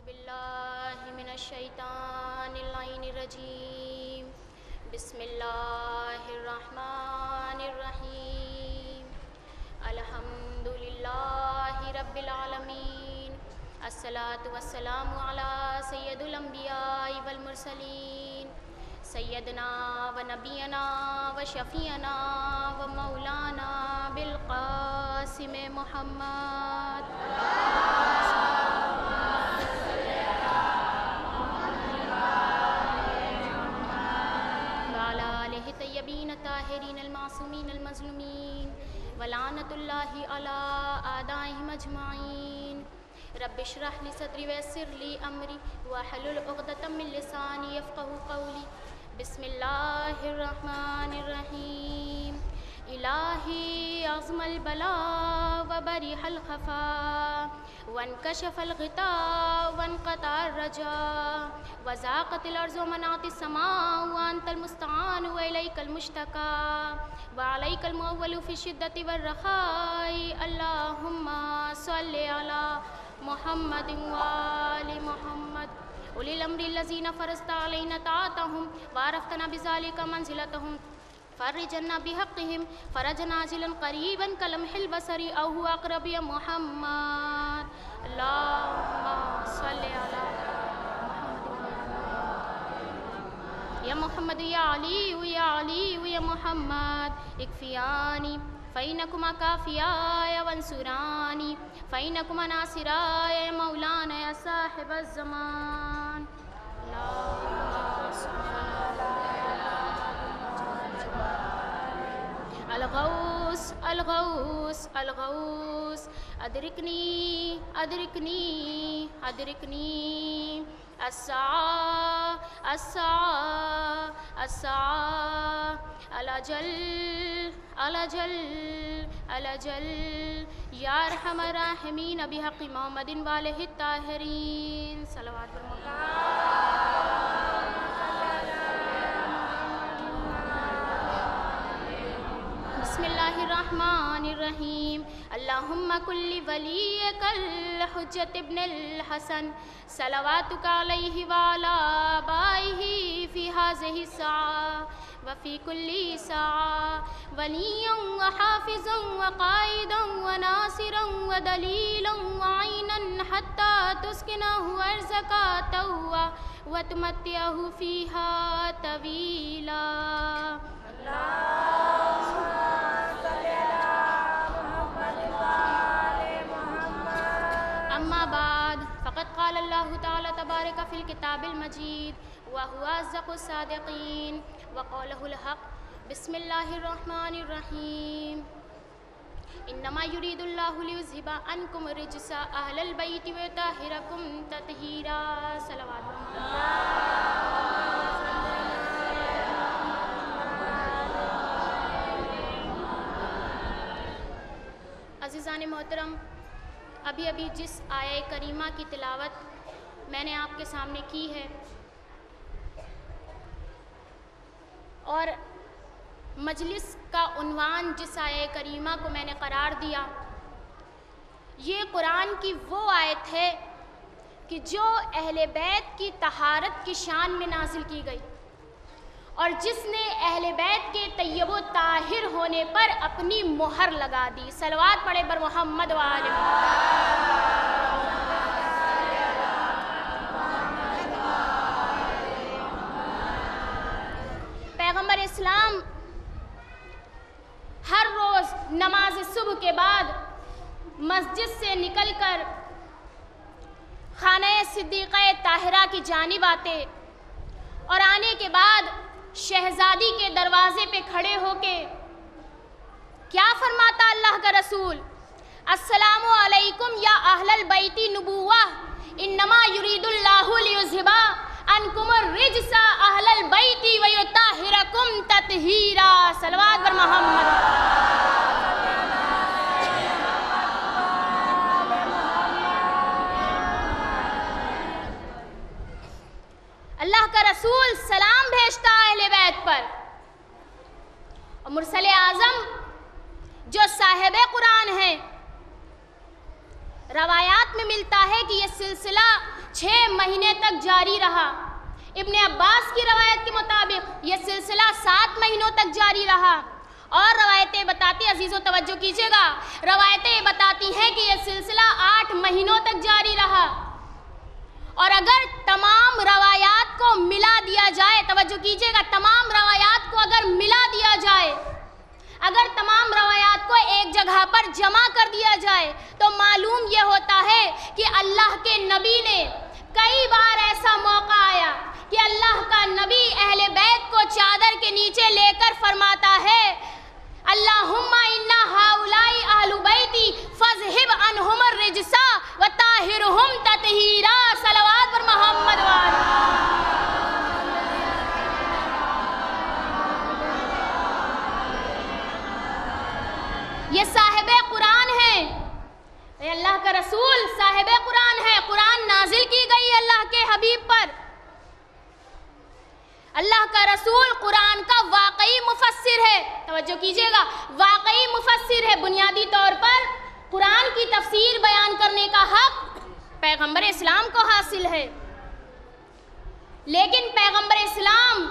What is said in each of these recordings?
बिल्लाहि मिनश्शैतानिर्रजीम बिस्मिल्लाहिर्रहमानिर्रहीम अल्हम्दुलिल्लाहि रब्बिल आलमीन अस्सलातु वस्सलामु अला सय्यदुल अंबियाइ वल मुरसलीन सय्यदना व नबियना व शफीअना व मौलाना बिल क़ासिम मुहम्मद तय्यबीन ताहिरीन अलमासूमीन अलमज़लूमीन वलानतुल्लाहि अला आदाइहिम अजमाइन रब्बिश्रह ली सदरी वयस्सिर ली अमरी वहलुल उक़दतम मिन लिसानी यफ़क़हू क़ौली बिस्मिल्लाहिर रहमानिर रहीम इलाही अज़्मल बला व बरिहल ख़फ़ा वनकशफ़ल ग़िता वनक़तार रजा वज़ाक़तिल अर्ज़ु व मनातिस समाउ व अंतल मुस्तआन व इलैकल मुश्तका व अलैकल मुअव्वलु फ़ी शिद्दति वर्रख़ाइ अल्लाहुम्मा सल्लि अला मुहम्मदिन व आलि मुहम्मद उलिल अम्रि लज़ीना फ़रज़ता अलैना ताअतहुम व अरफ़तना बिज़ालिका मंज़िलतहुम फ़र्रिजना बिहक़्क़िहिम फ़रजन आजिलन क़रीबन कलम्हिल बसरी औ हुवा अक़रब या मुहम्मद अल्लाहुम्मा सल्लि अला या मुहम्मद या अली या मुहम्मद इक्फ़ियानी फ़इन्नकुमा काफ़ियाया वंसुरानी फ़इन्नकुमा नासिराया या मौलाना या साहिबज़ ज़मान अलगौस अलगौस अलगौस अदरिकनी अदरिकनी अदरिकनी अस्सा अस्सा अस्सा अलजल अलजल अलजल या अरहमर राहिमीन बिहक़्क़ि मुहम्मदिन व आलिहि ताहिरीन सलवात व बिस्मिल्लाहिर्रहमानिर्रहीम अल्लाहुम्मा कुल्ली वलियकल हुज्जत इब्नुल हसन सलवातुका अलैहि व अला आबाइहि फ़ी हाज़िहि स्साअ व फ़ी कुल्ली साअ वलिय्यन व हाफ़िज़न व क़ाइदन व नासिरन व दलीलन व ऐनन हत्ता तुस्किनहु अर्ज़का तव्वा व तुमत्तिअहु फ़ीहा तवीला क़ाल अल्लाहु तआला तबारक फ़िल किताबिल मजीद व हुवा अज़्ज़क़ुस सादिक़ीन व क़ौलुहुल हक़ बिस्मिल्लाहिर्रहमानिर रहीम इन्नमा युरीदुल्लाहु लियुज़हिबा अन्कुम रिज्सा अहलल बैति व युतहिरकुम तत्हीरा सलवात अज़ीज़ान मोहतरम अभी अभी जिस आया करीमा की तिलावत मैंने आपके सामने की है और मजलिस का उन्वान जिस आया करीमा को मैंने करार दिया, ये कुरान की वो आयत है कि जो अहले बैत की तहारत की शान में नाजिल की गई और जिसने अहले बैत के तय्यबो ताहिर होने पर अपनी मोहर लगा दी। सलवात पढ़े बर मोहम्मद व आले पैगम्बर इस्लाम हर रोज़ नमाज सुबह के बाद मस्जिद से निकलकर खाने सिद्दीक़ा ताहिरा की जानिब आते और आने के बाद शहजादी के दरवाजे पे खड़े होके क्या फरमाता अल्लाह का रसूल, अस्सलामु अलैकुम या अहलल बैती नुबुव्वा इन्नमा युरीदुल्लाहु लियुज़हिबा अन्कुमुर रिज्सा अहलल बैती व युतहिरकुम तत्हीरा सलवात बर मोहम्मद। अल्लाह का रसूल सलाम भेजता अहले बैत पर और मुरसले आज़म जो साहिब कुरान हैं, रवायात में मिलता है कि ये सिलसिला 6 महीने तक जारी रहा। इब्ने अब्बास की रवायत के मुताबिक ये सिलसिला 7 महीनों तक जारी रहा। और रवायतें बताती, अजीज़ों तवज्जो कीजिएगा, रवायतें बताती हैं कि यह सिलसिला 8 महीनों तक जारी रहा। और अगर तमाम रवायात को मिला दिया जाए, तवज्जो कीजिएगा, तमाम रवायात को अगर मिला दिया जाए, अगर तमाम रवायात को एक जगह पर जमा कर दिया जाए, तो मालूम यह होता है कि अल्लाह के नबी ने कई बार ऐसा मौका आया कि अल्लाह का नबी अहले बैत को चादर के नीचे लेकर फरमाता है, अल्लाहुम्मा इन्ना हाउलाई अहलु बैती फज़हिब अनहुमर रिजसा व ताहिरहुम ततहीरा। सलवात पर मोहम्मद वाले। ये साहिबे कुरान है, अल्लाह का रसूल साहिबे कुरान है। कुरान नाजिल की गई है अल्लाह के हबीब पर। अल्लाह का रसूल कुरान का वाकई मुफस्सिर है। तवज्जो कीजिएगा, वाकई मुफस्सिर है। बुनियादी तौर पर कुरान की तफसीर बयान करने का हक पैगंबर इस्लाम को हासिल है, लेकिन पैगंबर इस्लाम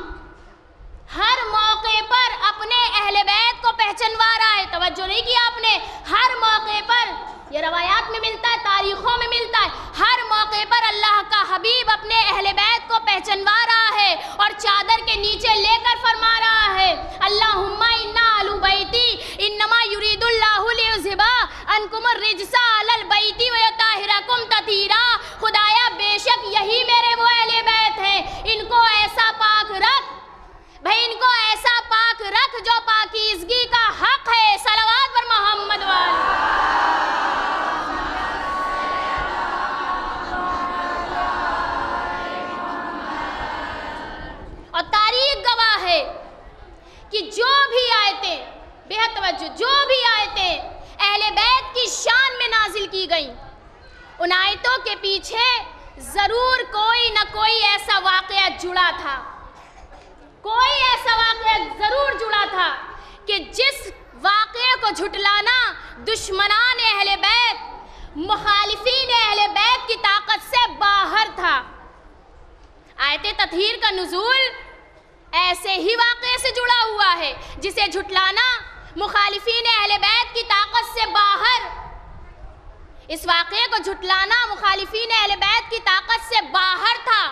हर मौके पर अपने अहले बैत को पहचानवा रहा है। तवज्जो नहीं किया आपने? हर मौके पर, ये रवायात में मिलता है, तारीखों में मिलता है, हर मौके पर अल्लाह का हबीब अपने अहले बैत को पहचानवा रहा है और चादर के नीचे लेकर फरमा रहा है, अल्लाहुम्मा इन्ना अहलु बैती इन्नमा युरीदुल्लाहु लियुज़हिबा अनकुम रिजसा अलल बैती व यताहिरकुम ततीरा। खुदाया बेशक यही मेरे वो अहले बैत हैं, इनको ऐसा पाक रख, भाई इनको ऐसा पाक रख जो पाकीज़गी का हक है। सलवात पर मोहम्मद वाले। और तारीख गवाह है कि जो भी आयतें, बेहद तवज्जो, जो भी आयतें अहले बैत की शान में नाजिल की गई, उन आयतों के पीछे ज़रूर कोई न कोई ऐसा वाक़या जुड़ा था, कोई ऐसा वाक़या ज़रूर जुड़ा था कि जिस वाक़ये को झुटलाना दुश्मनान अहले बैत, मुखालिफीन अहले बैत की ताकत से बाहर था। आयते तत्हीर का नुज़ूल ऐसे ही वाक़ये से जुड़ा हुआ है जिसे झुटलाना मुखालिफीन अहले बैत की ताकत से बाहर, इस वाक़ये को झुटलाना मुखालिफीन अहले बैत की ताकत से बाहर था।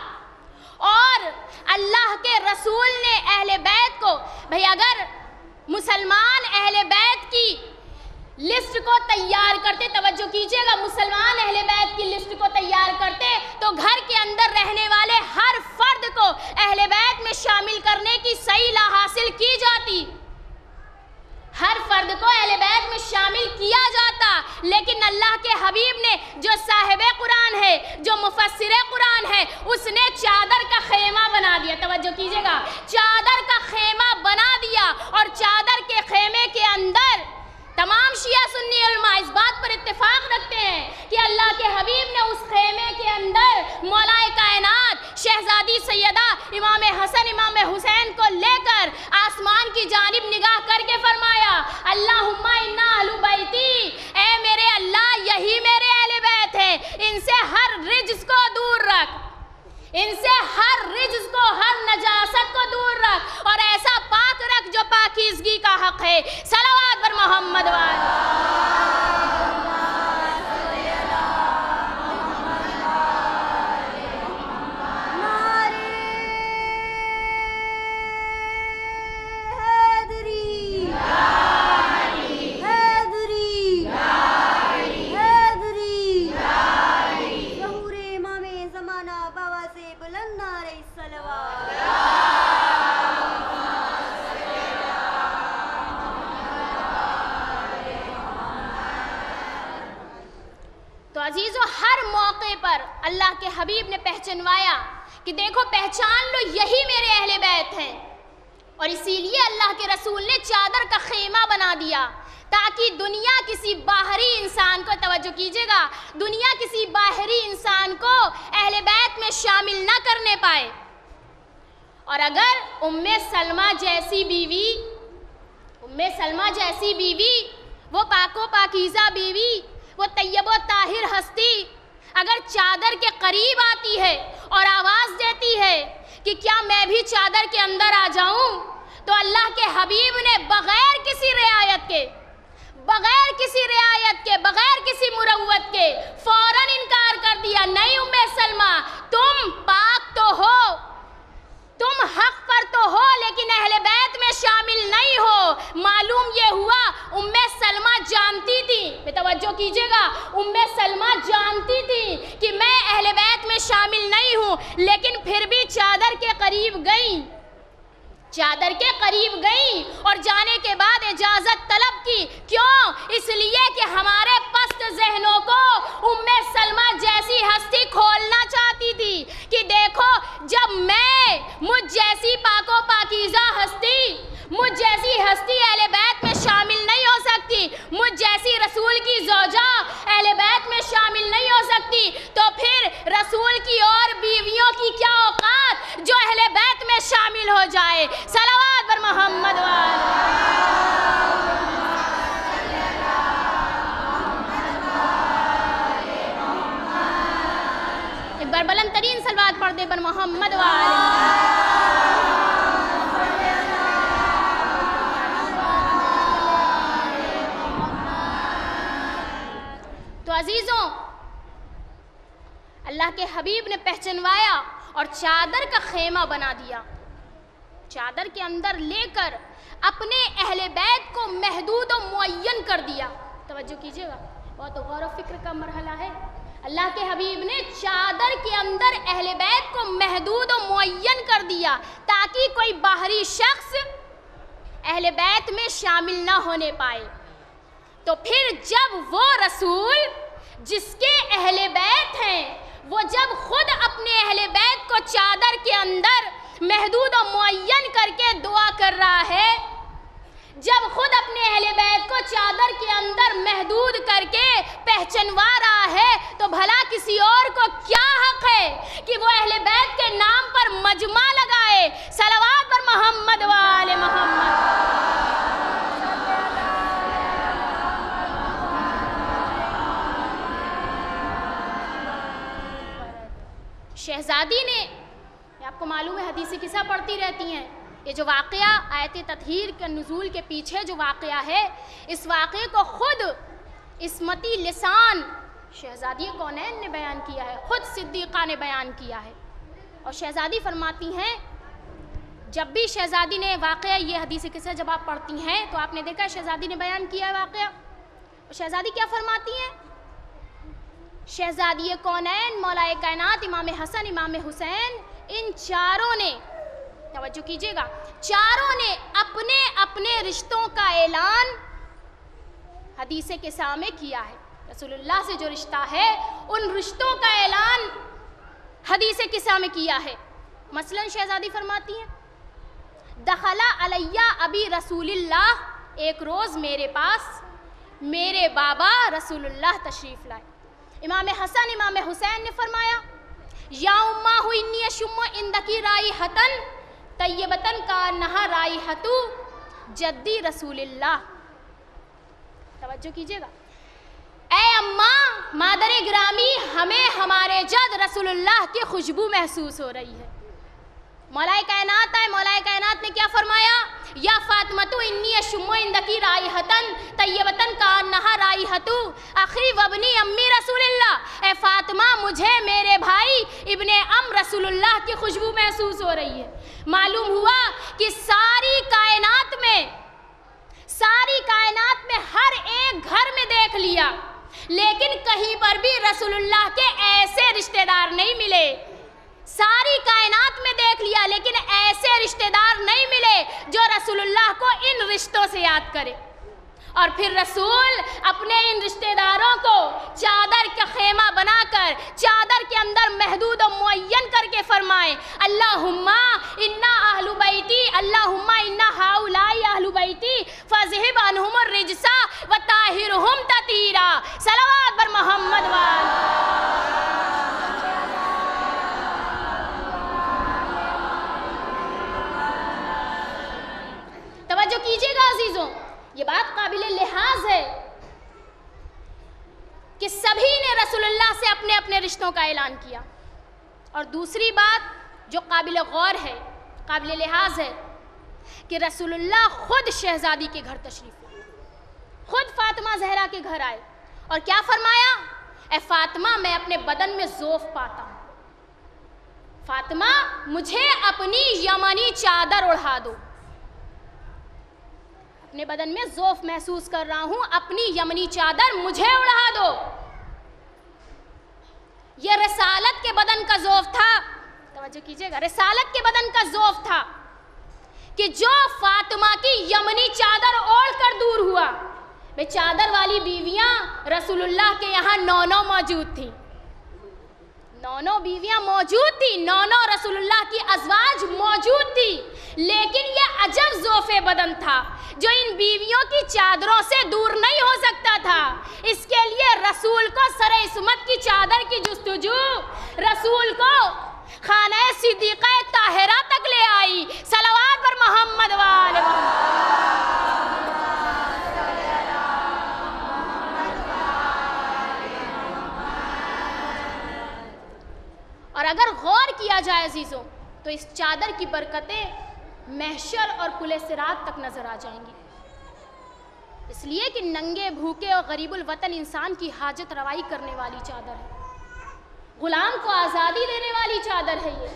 और अल्लाह के रसूल ने अहले बैत को, भाई अगर मुसलमान अहले बैत की लिस्ट को तैयार करते, तवज्जो कीजिएगा, मुसलमान अहले बैत की लिस्ट को तैयार करते तो घर के अंदर रहने वाले हर फर्द को अहले बैत में शामिल करने की सही ला हासिल की जाती, हर फर्द को अहले बैत में शामिल किया जाता। लेकिन अल्लाह के हबीब ने, जो साहिबे कुरान है, जो मुफस्सिरे कुरान है, उसने चादर का खेमा बना दिया। तवज्जो कीजिएगा, चादर का खेमा बना दिया और चादर के खेमे के अंदर तमाम शिया सुन्नी उलमा इस बात पर इत्तेफाक रखते हैं कि अल्लाह के हबीब ने उस खेमे के अंदर मौलाए कायनात शहजादी सैयदा इमाम हसन इमाम हुसैन को लेकर आसमान की जानिब निगाह करके फरमाया, अल्लाहुम्मा इन्ना अहलु बैती, ए मेरे अल्लाह यही मेरे अहले बैत हैं, इनसे हर रिज्स को दूर रख, इनसे हर रिज्स को, हर नजासत को दूर रख और ऐसा पाक रख जो पाकीज़गी का हक है। सलावत पर मोहम्मद वाले। तो अजीज़ों, हर मौके पर अल्लाह के हबीब ने पहचानवाया कि देखो, पहचान लो, यही मेरे अहले बैत हैं। और इसीलिए अल्लाह के रसूल ने चादर का खेमा बना दिया ताकि दुनिया किसी बाहरी इंसान को, तवज्जो कीजिएगा, दुनिया किसी बाहरी इंसान को अहले बैत में शामिल ना करने पाए। और अगर उम्मे सलमा जैसी बीवी, वो पाको पाकीज़ा बीवी, वो तैयबो ताहिर हस्ती अगर चादर के करीब आती है और आवाज़ देती है कि क्या मैं भी चादर के अंदर आ जाऊं, तो अल्लाह के हबीब ने बगैर किसी रियायत के, बगैर किसी मुरव्वत के फौरन इनकार कर दिया। नहीं उम्मे सलमा, तुम पाक तो हो, तुम हक पर तो हो, लेकिन अहले बैत में शामिल नहीं हो। मालूम ये हुआ उम्मे सलमा जानती थी, बेतवज्जो कीजिएगा, उम्मे सलमा जानती थी कि मैं अहले बैत में शामिल नहीं हूँ, लेकिन फिर भी चादर के करीब गई, और जाने के बाद इजाज़त तलब की। क्यों? इसलिए कि हमारे पस्त जहनों को उम्मे सलमा जैसी हस्ती खोलना चाहती थी कि देखो, जब मुझ जैसी पाको पाकीज़ा हस्ती, मुझ जैसी हस्ती अहले बैत में शामिल नहीं हो सकती, मुझ जैसी रसूल की ज़ौजा अहले बैत में शामिल नहीं हो सकती, तो फिर रसूल की और बीवियों की क्या औकात जो अहले बैत में शामिल हो जाए। सलावत पर मोहम्मद एक बार बुलंद तरीन सलवात पढ़ दे पर मोहम्मद तो अजीज़ों, अल्लाह के हबीब ने पहचानवाया और चादर का खेमा बना दिया, चादर के अंदर लेकर अपने अहले बैत को महदूद और मुअय्यन कर दिया। तवज्जो कीजिएगा, बहुत गौर और फिक्र का मरहला है। अल्लाह के हबीब ने चादर के अंदर अहले बैत को महदूद और मुअय्यन कर दिया ताकि कोई बाहरी शख्स अहले बैत में शामिल ना होने पाए। तो फिर जब वो रसूल जिसके अहले बैत हैं, वो जब खुद अपने अहले बैत को चादर के अंदर महदूद और मुअय्यन करके दुआ कर रहा है, जब खुद अपने अहले बैत को चादर के अंदर महदूद करके पहचानवा रहा है, तो भला किसी और को क्या हक है कि वो अहले बैत के नाम पर मजमा लगाए। सलावत पर मोहम्मद वाले मोहम्मद। शहजादी ने, आपको मालूम है हदीस किस्सा पढ़ती रहती हैं, ये जो वाक़या आयत तत्हीर के नुज़ूल के पीछे जो वाक़या है, इस वाक़े को खुद इस्मती लिसान शहजादी कौनैन ने बयान किया है, खुद सिद्दीक़ा ने बयान किया है। और शहजादी फरमाती हैं, जब भी शहजादी ने वाक़या, ये हदीस किस्सा जब आप पढ़ती हैं तो आपने देखा शहजादी ने बयान किया है वाक़या। और शहजादी क्या फरमाती हैं? शहजादी कौनैन, मौलाए कायनात, इमाम हसन, इमाम हुसैन, इन चारों ने, तवज्जो कीजिएगा, चारों ने अपने अपने रिश्तों का ऐलान हदीस के सामने किया है। रसूलुल्लाह से जो रिश्ता है, उन रिश्तों का ऐलान हदीस के सामने किया है। मसलन शहजादी फरमाती हैं, दखला अलैया अभी रसूलुल्लाह, एक रोज़ मेरे पास मेरे बाबा रसूलुल्लाह तशरीफ़ लाए। इमाम हसन, इमाम हुसैन ने फरमाया, या उम्मा हुई इन्नी अशुम्म इंदकी राई हतन तय्यबतन का नहा राई हतु जद्दी रसूलुल्लाह। तवज्जो कीजिएगा, ए अम्मा, मादर गिरामी, हमें हमारे जद रसूलुल्लाह की खुशबू महसूस हो रही है। मौलाए कायनात आए, मौलाए कायनात ने क्या फरमाया, या फातिमतु इन्नी अशुम्म इंदकी राई हतन तय्यबतन का नहा राई हतु अखी वबनी अम्मी रसूलुल्लाह। ए फातिमा, मुझे मेरे भाई इब्ने अम रसूलुल्लाह की खुशबू महसूस हो रही है। मालूम हुआ कि सारी कायनात में हर एक घर में देख लिया, लेकिन कहीं पर भी रसूलुल्लाह के ऐसे रिश्तेदार नहीं मिले। सारी कायनात में देख लिया, लेकिन ऐसे रिश्तेदार नहीं मिले जो रसूलुल्लाह को इन रिश्तों से याद करे। और फिर रसूल अपने इन रिश्तेदारों को चादर का खेमा बनाकर चादर के अंदर महदूद और मुअय्यन करके फरमाए, अल्लाहुम्मा इन्ना अहलु बैती, अल्लाहुम्मा इन्ना हाउलाई अहलु बैती फज़हिब अनहुम रिजसा व ताहिरहुम ततीरा। सलावत पर मोहम्मद वाल। तवज्जो कीजिएगा अजीजों, ये बात काबिल लिहाज है कि सभी ने रसूलुल्लाह से अपने अपने अपने रिश्तों का ऐलान किया। और दूसरी बात जो काबिल गौर है, काबिल लिहाज है, कि रसूलुल्लाह खुद शहजादी के घर तशरीफ लाए, खुद फातिमा जहरा के घर आए और क्या फरमाया, ए फातिमा मैं अपने बदन में ज़ोफ़ पाता हूँ, फातिमा मुझे अपनी यमनी चादर उड़ा दो, अपने बदन में ज़ोफ़ महसूस कर रहा हूँ, अपनी यमनी चादर मुझे उड़ा दो। ये रिसालत के बदन का ज़ोफ़ था, तवज्जो कीजिएगा, रिसालत के बदन का ज़ोफ़ था कि जो फातिमा की यमनी चादर ओढ़ कर दूर हुआ। वे चादर वाली बीवियां रसूलुल्लाह के यहाँ 9 मौजूद थी, 9 बीवियां मौजूद थी, 9 रसूलुल्लाह की अज़वाज मौजूद थी, लेकिन ये अजब ज़ोफ़े बदन था जो इन बीवियों की चादरों से दूर नहीं हो सकता था। इसके लिए रसूल को सरे इस्मत की चादर की जुस्तजू रसूल को खाना सिद्दीक़ा ताहिरा तक ले आई। सलवात पर मोहम्मद वाले और अगर गौर किया जाए अजीज़ों तो इस चादर की बरकतें महशर और कुले सिरात तक नजर आ जाएंगी, इसलिए कि नंगे भूखे और गरीबुल वतन इंसान की हाजत रवाई करने वाली चादर है, गुलाम को आज़ादी देने वाली चादर है ये,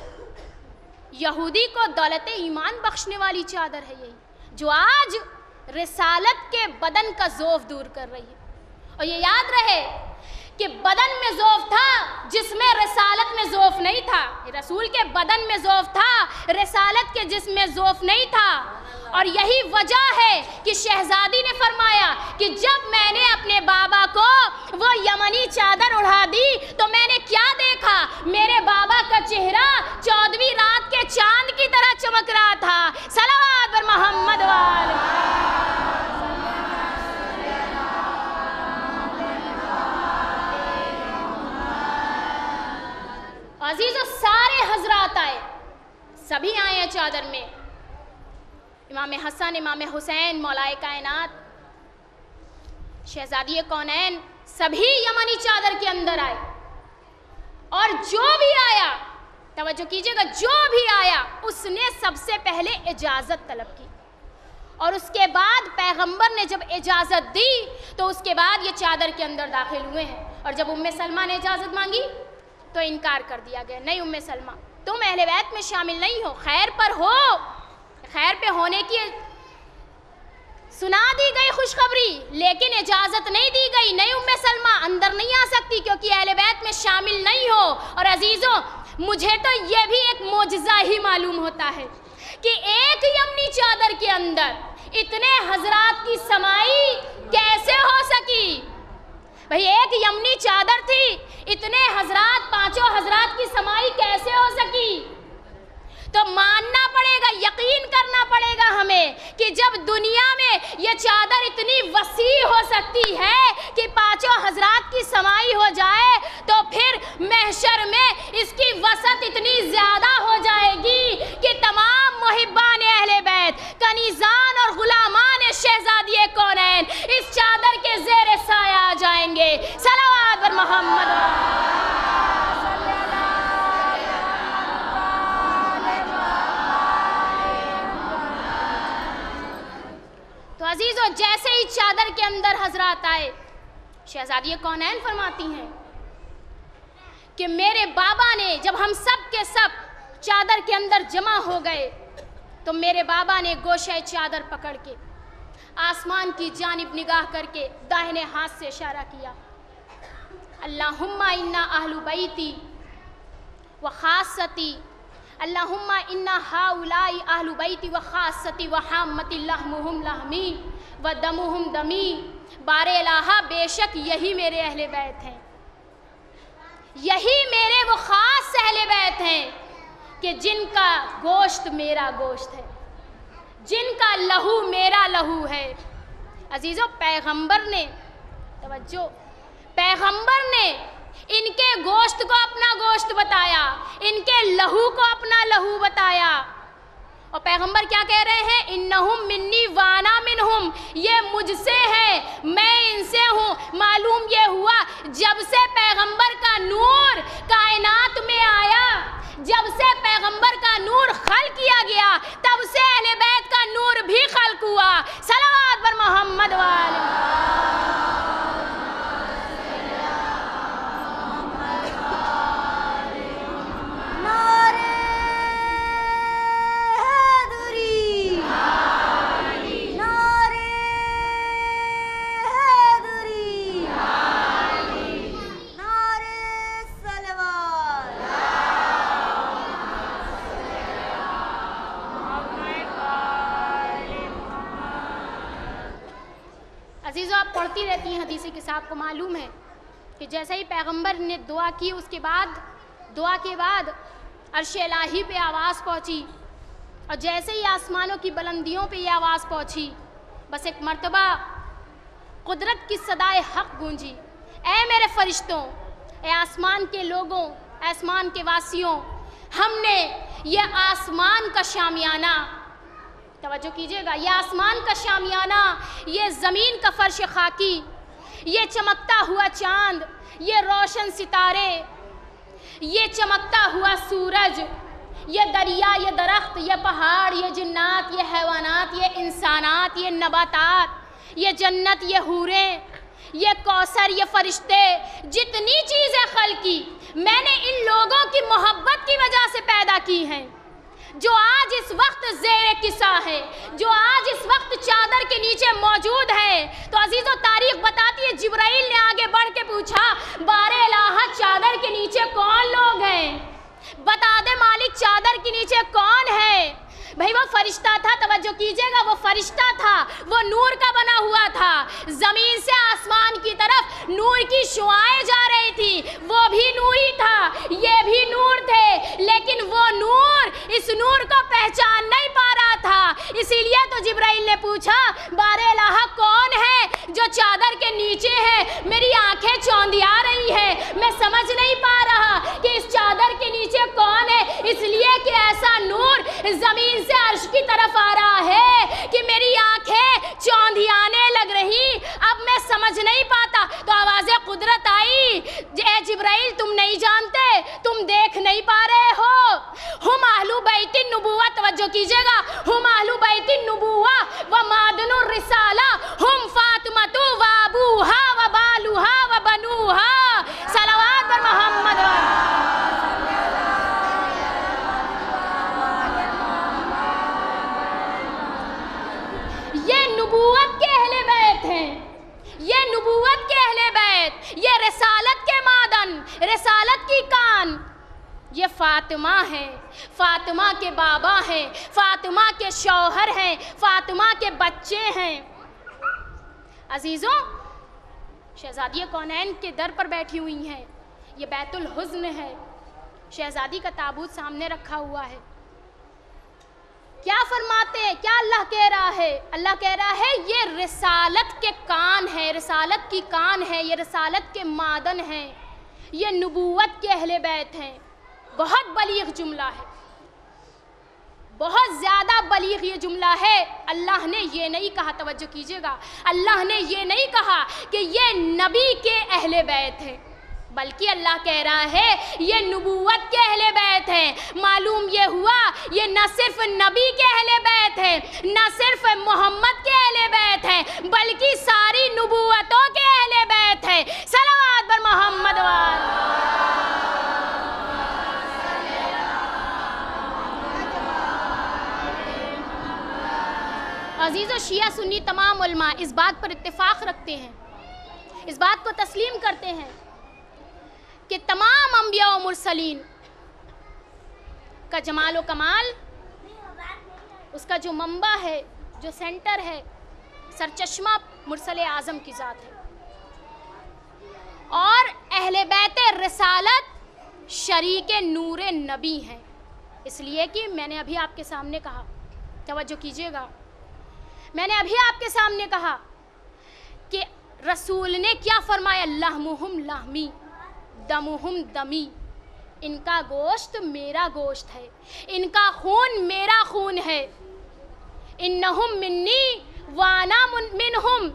यहूदी को दौलत ईमान बख्शने वाली चादर है यही, जो आज रिसालत के बदन का ज़ोफ़ दूर कर रही है। और ये याद रहे कि बदन में ज़ोफ़ था जिसमें रिसालत में ज़ोफ़ नहीं था, रसूल के बदन में ज़ोफ़ था, रिसालत के जिस्म में ज़ोफ़ नहीं था। और यही वजह है कि शहजादी ने फरमाया कि जब मैंने अपने बाबा को वो यमनी चादर उड़ा दी तो मैंने क्या देखा, मेरे बाबा का चेहरा 14वीं रात के चांद की तरह चमक रहा था। सलावत पर मोहम्मद वाले अजीज़ों, सारे हजरात आए, सभी आए हैं चादर में, इमाम हसन, इमाम हुसैन, मौलाए कायनात, शहजादी कौनैन, सभी यमनी चादर के अंदर आए। और जो भी आया, तवज्जो कीजिएगा, जो भी आया उसने सबसे पहले इजाज़त तलब की और उसके बाद पैगंबर ने जब इजाज़त दी तो उसके बाद ये चादर के अंदर दाखिल हुए हैं। और जब उम्मे सलमा ने इजाज़त मांगी तो इनकार कर दिया गया, नहीं उम्मे सलमा तुम अहले बैत में शामिल नहीं हो, खैर पर हो, खैर पे होने की सुना दी गई खुशखबरी लेकिन इजाज़त नहीं दी गई, नहीं उम्मे सलमा अंदर नहीं आ सकती क्योंकि अहले बैत में शामिल नहीं हो। और अजीज़ों, मुझे तो ये भी एक मोजज़ा ही मालूम होता है कि एक यमनी चादर के अंदर इतने हजरात की समाई कैसे हो सकी। भाई एक यमनी चादर थी, इतने हजरात, 5 हजरात की समाई कैसे हो सकी। तो मानना पड़ेगा, यकीन करना पड़ेगा हमें कि जब दुनिया में ये चादर इतनी वसी हो सकती है कि 5 हजरात की समाई हो जाए तो फिर महशर में इसकी वसत इतनी ज़्यादा हो जाएगी कि तमाम मुहिब्बान अहले बैत, कनीज़ान और गुलामान शहजादी कौनैन इस चादर के ज़ेर साया आ जाएंगे। सलावत पर मोहम्मद। तो अजीज़ों, जैसे ही चादर के अंदर हजरात आए, शहजादी कौनैन फरमाती हैं कि मेरे बाबा ने, जब हम सब के सब चादर के अंदर जमा हो गए तो मेरे बाबा ने गोशे चादर पकड़ के आसमान की जानिब निगाह करके दाहिने हाथ से इशारा किया, अल्लाहुम्मा इन्ना अहलु बैती व खासती, अल्लाहुम्मा इन्ना हाउलाई अहलु बैती व खासती व हाम्मती लहमुहुम लहमी व दमुहुम दमी। बारे इलाहा, बेशक यही मेरे अहले बैत हैं, यही मेरे वो ख़ास अहले बैत हैं कि जिनका गोश्त मेरा गोश्त है, जिनका लहू मेरा लहू है। अजीज़ों, पैगंबर ने, तवज्जो, पैगंबर ने इनके गोश्त को अपना गोश्त बताया, इनके लहू को अपना लहू बताया। और पैगंबर क्या कह रहे हैं? इन्नहुम मिन्नी वाना मिनहुम, ये मुझसे है, मैं इनसे हूँ। मालूम ये हुआ जब से पैगंबर का नूर कायनात में आया, जब से पैगंबर का नूर खल किया गया, तब से अहले बैत का नूर भी खल्क हुआ। सलावत पर मोहम्मद वाले। अजीज़ों, आप पढ़ती रहती हैं हदीस के साथ, आपको मालूम है कि जैसे ही पैगंबर ने दुआ की, उसके बाद दुआ के बाद अर्श इलाही पे आवाज़ पहुंची, और जैसे ही आसमानों की बुलंदियों पे ये आवाज़ पहुंची, बस एक मर्तबा कुदरत की सदाए हक गूंजी, ऐ मेरे फरिश्तों, ऐ आसमान के लोगों, आसमान के वासियों, हमने ये आसमान का शामियाना, तवज्जो कीजिएगा, ये आसमान का शामियाना, ये ज़मीन का फर्श खाकी, ये चमकता हुआ चांद, ये रोशन सितारे, ये चमकता हुआ सूरज, ये दरिया, ये दरख्त, ये पहाड़, ये जिन्नात, ये हैवानात, ये इंसानात, ये नबातात, ये जन्नत, ये हूरें, ये कौसर, ये फरिश्ते, जितनी चीज़ें खल्की मैंने इन लोगों की मोहब्बत की वजह से पैदा की हैं, जो आज इस वक्त ज़ेरे किसा है, जो आज इस वक्त चादर के नीचे मौजूद है। तो अजीज़ों, तारीख बताती है, जिब्राइल ने आगे बढ़ के पूछा, बारे इलाहा चादर के नीचे कौन लोग हैं? बता दे मालिक, चादर के नीचे कौन है? भाई वो फरिश्ता था, तवज्जो कीजिएगा, वो फरिश्ता था, वो नूर का बना हुआ था, ज़मीन से आसमान की तरफ नूर की शुआएं जा रही थी, वो भी नूरी था, ये भी नूर थे, लेकिन वो नूर इस नूर को पहचान नहीं पा रहा था। इसीलिए तो जिब्राइल ने पूछा, बारे इलाहा कौन है जो चादर के नीचे है? मेरी आंखें चौंधिया रही है, मैं समझ नहीं पा रहा कि इस चादर के नीचे कौन है, इसलिए कि ऐसा नूर ज़मीन से अर्श की तरफ आ रहा है कि मेरी आंखें चौंधियाने लग रही, अब मैं समझ नहीं पाता। तो आवाज़े कुदरत आई, ए जिब्राइल, तुम नहीं जानते, तुम देख नहीं पा रहे हो, हम अहलु बैतिन नुबुव्वा, तवज्जो कीजिएगा, हम अहलु बैतिन नुबुव्वा व मादनुर रिसाला, हम फातिमतु व अबूहा व बालुहा व बनुहा। सलावत पर मोहम्मद। ये नबूवत के अहले बैत हैं, ये नबूवत के अहले बैत, ये रिसालत के मादन, रिसालत की कान, ये फातिमा है, फातिमा के बाबा हैं, फातिमा के शौहर हैं, फातिमा के बच्चे हैं। अजीज़ों, शहजादी कौनैन के दर पर बैठी हुई हैं, ये बैतुल हुज़्न है, शहजादी का ताबूत सामने रखा हुआ है। क्या फरमाते हैं, क्या अल्लाह कह रहा है? अल्लाह कह रहा है ये रिसालत के कान है, रिसालत की कान है, ये रिसालत के मादन हैं, ये नबूवत के अहले बैत हैं। बहुत बलीग जुमला है, बहुत ज़्यादा बलीग ये जुमला है। अल्लाह ने ये नहीं कहा, तवज्जो कीजिएगा, अल्लाह ने ये नहीं कहा कि ये नबी के अहले बैत हैं, बल्कि अल्लाह कह रहा है ये नबूवत के अहले बैत हैं। मालूम ये हुआ ये न सिर्फ नबी के अहले बैत हैं, न सिर्फ मोहम्मद के अहले बैत हैं, बल्कि सारी नबूवतों के अहले बैत हैं। सलावत पर मोहम्मद वाले। अजीज़ शिया सुन्नी तमाम उलमा इस बात पर इत्तेफाक रखते हैं, इस बात को तस्लीम करते हैं कि तमाम अंबिया और मुरसलीन का जमाल व कमाल, उसका जो मंबा है, जो सेंटर है, सरचश्मा मुरसल आज़म की ज़ात है। और अहले बैत रिसालत शरीक नूर नबी हैं। इसलिए कि मैंने अभी आपके सामने कहा, तवज्जो कीजिएगा, मैंने अभी आपके सामने कहा कि रसूल ने क्या फरमाया, लहमुहुम लहमी दमुहुम दमी इनका गोश्त मेरा गोश्त है, इनका खून मेरा खून है। इन्नहुम मिन्नी वाना मिनहुम,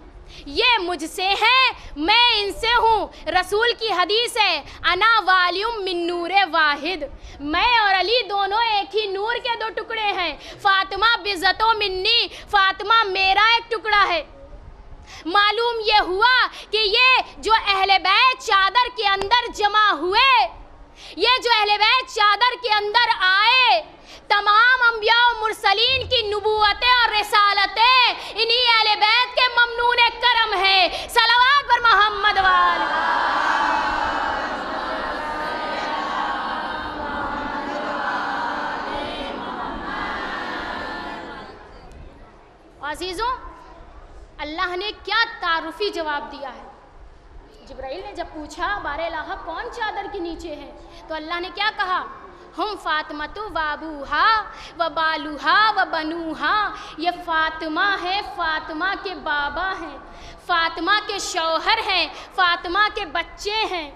ये मुझसे हैं, मैं इनसे हूँ। रसूल की हदीस है, अना वालियुम मिन नूरे वाहिद, मैं और अली दोनों एक ही नूर के दो टुकड़े हैं। फातिमा बिज़्ज़तो मिन्नी, फातिमा मेरा एक टुकड़ा है। मालूम ये हुआ कि ये जो अहले बैत चादर के अंदर जमा हुए, ये जो अहले बैत चादर के अंदर आए, तमाम अंबिया और मुरसलीन की नबूवतें और रिसालतें इन्हीं अहले बैत के ममनून करम है। सलावत पर मोहम्मद वाले। अजीजों, अल्लाह ने क्या तारुफी जवाब दिया है। जिब्राइल ने जब पूछा बारे लाहा कौन चादर के नीचे है, तो अल्लाह ने क्या कहा, हम फातिमतु वाबूहा व बालूहा व बनूहा, ये फातिमा है, फातिमा के बाबा हैं, फातिमा के शौहर हैं, फातिमा के बच्चे हैं।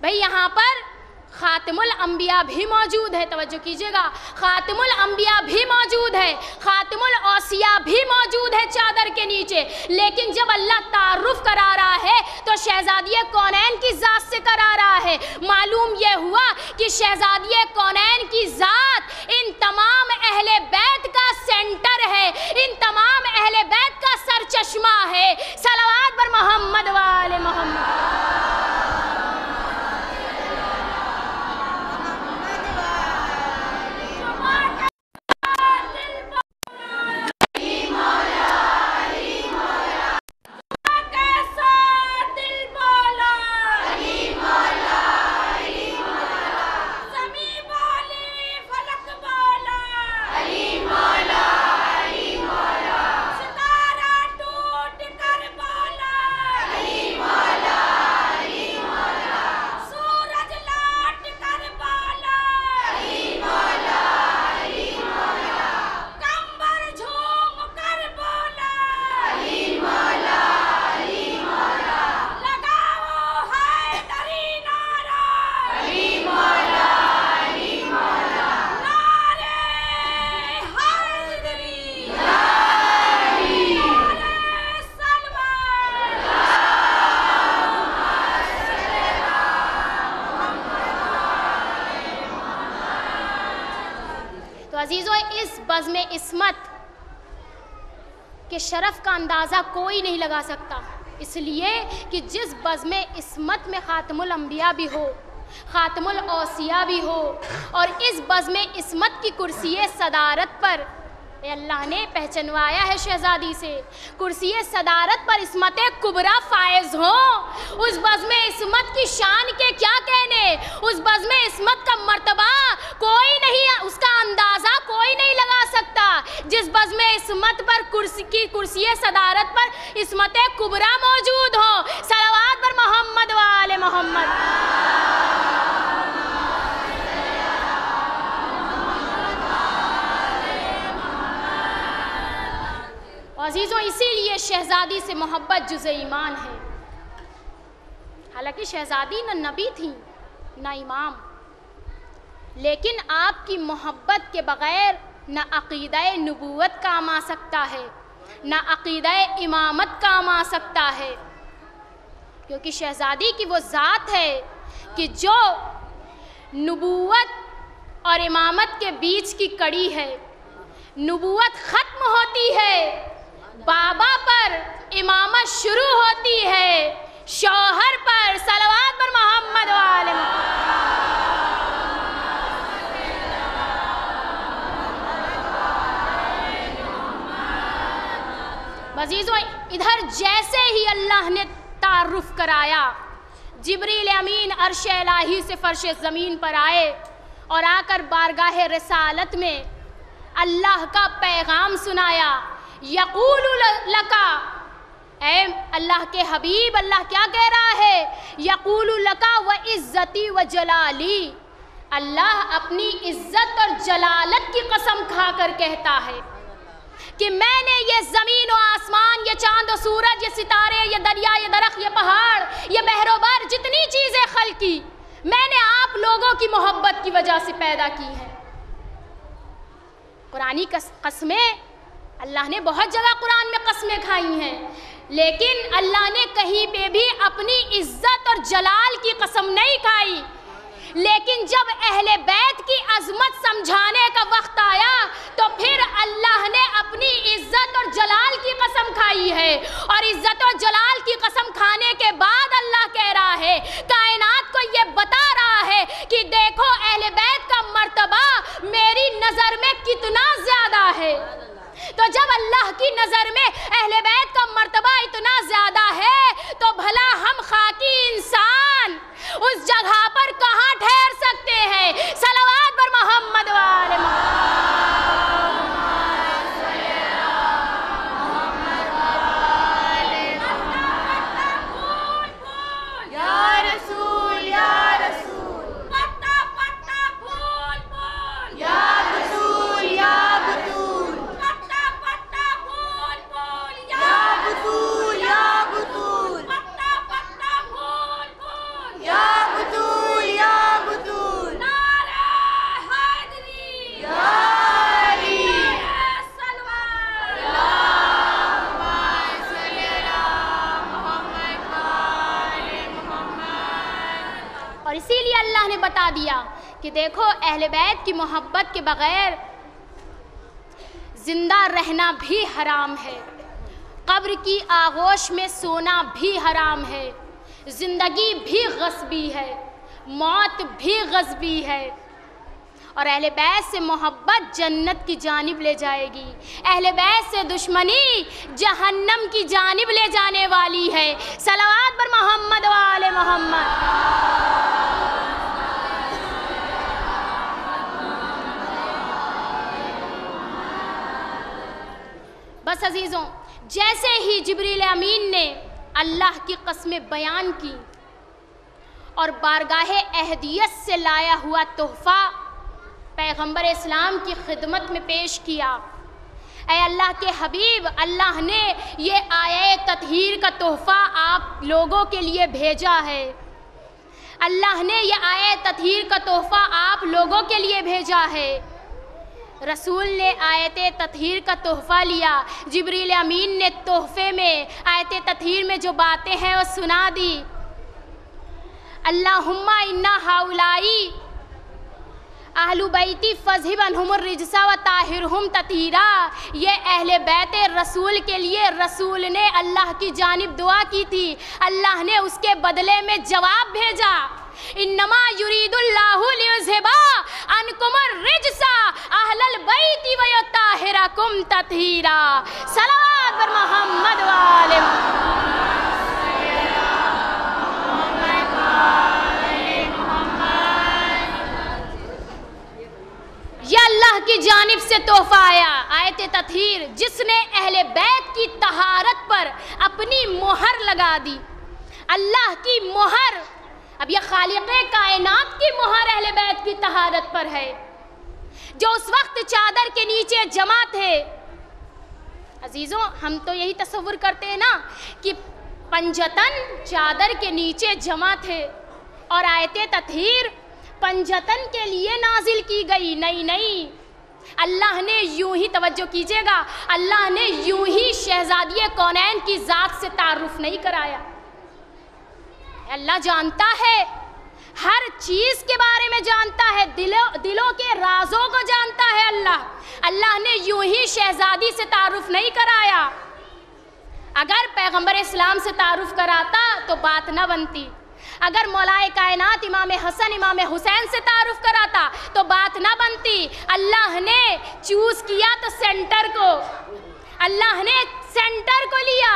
भाई यहाँ पर खातिमुल अंबिया भी मौजूद है, तवज्जो कीजिएगा, खातिमुल अंबिया भी मौजूद है, खातिमुल औसिया भी मौजूद है चादर के नीचे। लेकिन जब अल्लाह तारुफ करा रहा है तो शहजादिया कौनैन की ज़ात से करा रहा है। मालूम यह हुआ कि शहजादिया कौनैन की ज़ात इन तमाम अहले बैत का सेंटर है, इन तमाम अहले बैत का सरचश्मा है। सलावत पर मोहम्मद वाले मोहम्मद। अजीज़ों, इस बज़्म इस्मत के शरफ़ का अंदाज़ा कोई नहीं लगा सकता, इसलिए कि जिस बज़्म इस्मत में ख़ातमुल अंबिया भी हो, ख़ातमुल औसिया भी हो, और इस बज़्म इस्मत की कुर्सी सदारत पर अल्लाह ने पहचानवाया है शहज़ादी से, कुर्सी सदारत पर इस्मत कुबरा फ़ायज़ हो। उस बज़्म इस्मत की शान के क्या कहने, उस बज़्म इस्मत का मर्तबा कोई नहीं, उसका अंदाज़ा कोई नहीं लगा सकता। जिस बज़्म इस्मत पर कुर्सी सदारत पर इस्मत कुबरा मौजूद हो। सलावत पर मोहम्मद वाले मोहम्मद। अजीज़ों, इसीलिए शहज़ादी से मोहब्बत जुज़े ईमान है। हालांकि शहज़ादी न नबी थी न इमाम, लेकिन आपकी मोहब्बत के बग़ैर न अक़ीदा नबूवत काम आ सकता है, न अक़ीदा इमामत काम आ सकता है। क्योंकि शहज़ादी की वो ज़ात है कि जो नबूवत और इमामत के बीच की कड़ी है। नबूवत ख़त्म होती है बाबा पर, इमामत शुरू होती है शौहर पर। सलावत पर मोहम्मद वाले। अज़ीज़ों, इधर जैसे ही अल्लाह ने तारुफ कराया, जिब्रील अमीन अर्श इलाही से फर्श ज़मीन पर आए और आकर बारगाह रिसालत में अल्लाह का पैगाम सुनाया। यक़ूलु लका, ऐ अल्लाह के हबीब, अल्लाह क्या कह रहा है, यक़ूलु लका व इज़्ज़ती व जलाली, अल्लाह अपनी इज़्ज़त और जलालत की कसम खाकर कहता है कि मैंने ये ज़मीन और आसमान, ये चांद और सूरज, ये सितारे, ये दरिया, ये दरख्त, ये पहाड़, ये बहरोबर, जितनी चीज़ें खल्की, मैंने आप लोगों की मोहब्बत की वजह से पैदा की है। कुरानी कसमें, अल्लाह ने बहुत जगह कुरान में कसमें खाई हैं, लेकिन अल्लाह ने कहीं पे भी अपनी इज्जत और जलाल की कसम नहीं खाई। लेकिन जब अहले बैत की अजमत समझाने का वक्त आया तो फिर अल्लाह ने अपनी इज्जत और जलाल की कसम खाई है। और इज्जत और जलाल की कसम खाने के बाद अल्लाह कह रहा है, कायनात को ये बता रहा है कि देखो अहले बैत का मर्तबा मेरी नज़र में कितना ज़्यादा है। तो जब अल्लाह की नज़र में अहले बैत का मर्तबा इतना ज़्यादा है तो भला हम खाकी इंसान उस जगह पर कहाँ ठहर सकते हैं? सलावत पर मोहम्मद वाले बता दिया कि देखो अहले बैत की मोहब्बत के बगैर जिंदा रहना भी हराम है, कब्र की आगोश में सोना भी हराम है, जिंदगी भी गस्बी है, मौत भी गस्बी है। और अहले बैत से मोहब्बत जन्नत की जानिब ले जाएगी, अहले बैत से दुश्मनी जहन्नम की जानिब ले जाने वाली है। सलावत पर मोहम्मद वाले मोहम्मद। बस अजीज़ों, जैसे ही जिब्रील अमीन ने अल्लाह की कसमें बयान की और बारगाहे अहदियत से लाया हुआ तोहफ़ा पैगंबर इस्लाम की खिदमत में पेश किया, ऐ अल्लाह के हबीब, अल्लाह ने ये आये ततहीर का तोहफ़ा आप लोगों के लिए भेजा है। अल्लाह ने ये आये ततहीर का तोहफ़ा आप लोगों के लिए भेजा है। रसूल ने आयते ततहीर का तोहफ़ा लिया, जिब्रील अमीन ने तोहफ़े में आयते ततहीर में जो बातें हैं वो सुना दी। अल्लाहुम्मा इन्ना हाउलाई अहलु बैती फज़हिब अन्हुमुर रिजसा व ताहिरहुम ततहीरा। ये अहले बैत रसूल के लिए रसूल ने अल्लाह की जानिब दुआ की थी, अल्लाह ने उसके बदले में जवाब भेजा, इन्नमा युरीदुल्लाहु लियुज़हिबा अन्कुमुर रिजसा अहलल बैती व युत्ताहिरकुम ततहीरा। सलावत पर मोहम्मद वाले यह अल्लाह की जानिब से तोहफ़ा आया, आयत ततहीर, जिसने अहले बैत की तहारत पर अपनी मोहर लगा दी। अल्लाह की मोहर, अब यह खालिक़े कायनात की मोहर अहले बैत की तहारत पर है, जो उस वक्त चादर के नीचे जमा थे। अजीज़ों, हम तो यही तसव्वुर करते हैं ना कि पंजतन चादर के नीचे जमा थे और आयत ततहीर पंजतन के लिए नाजिल की गई। नहीं, अल्लाह ने यूं ही, तवज्जो कीजिएगा, अल्लाह ने यूं ही शहजादी कौनैन की ज़ात से तारुफ नहीं कराया। अल्लाह जानता है, हर चीज़ के बारे में जानता है, दिलों के राजों को जानता है। अल्लाह ने यूं ही शहजादी से तारुफ नहीं कराया। अगर पैगंबर इस्लाम से तारुफ कराता तो बात न बनती, अगर मौलाए कायनात इमाम हसन इमाम हुसैन से तारुफ कराता तो बात ना बनती। अल्लाह ने चूज़ किया तो सेंटर को, अल्लाह ने सेंटर को लिया,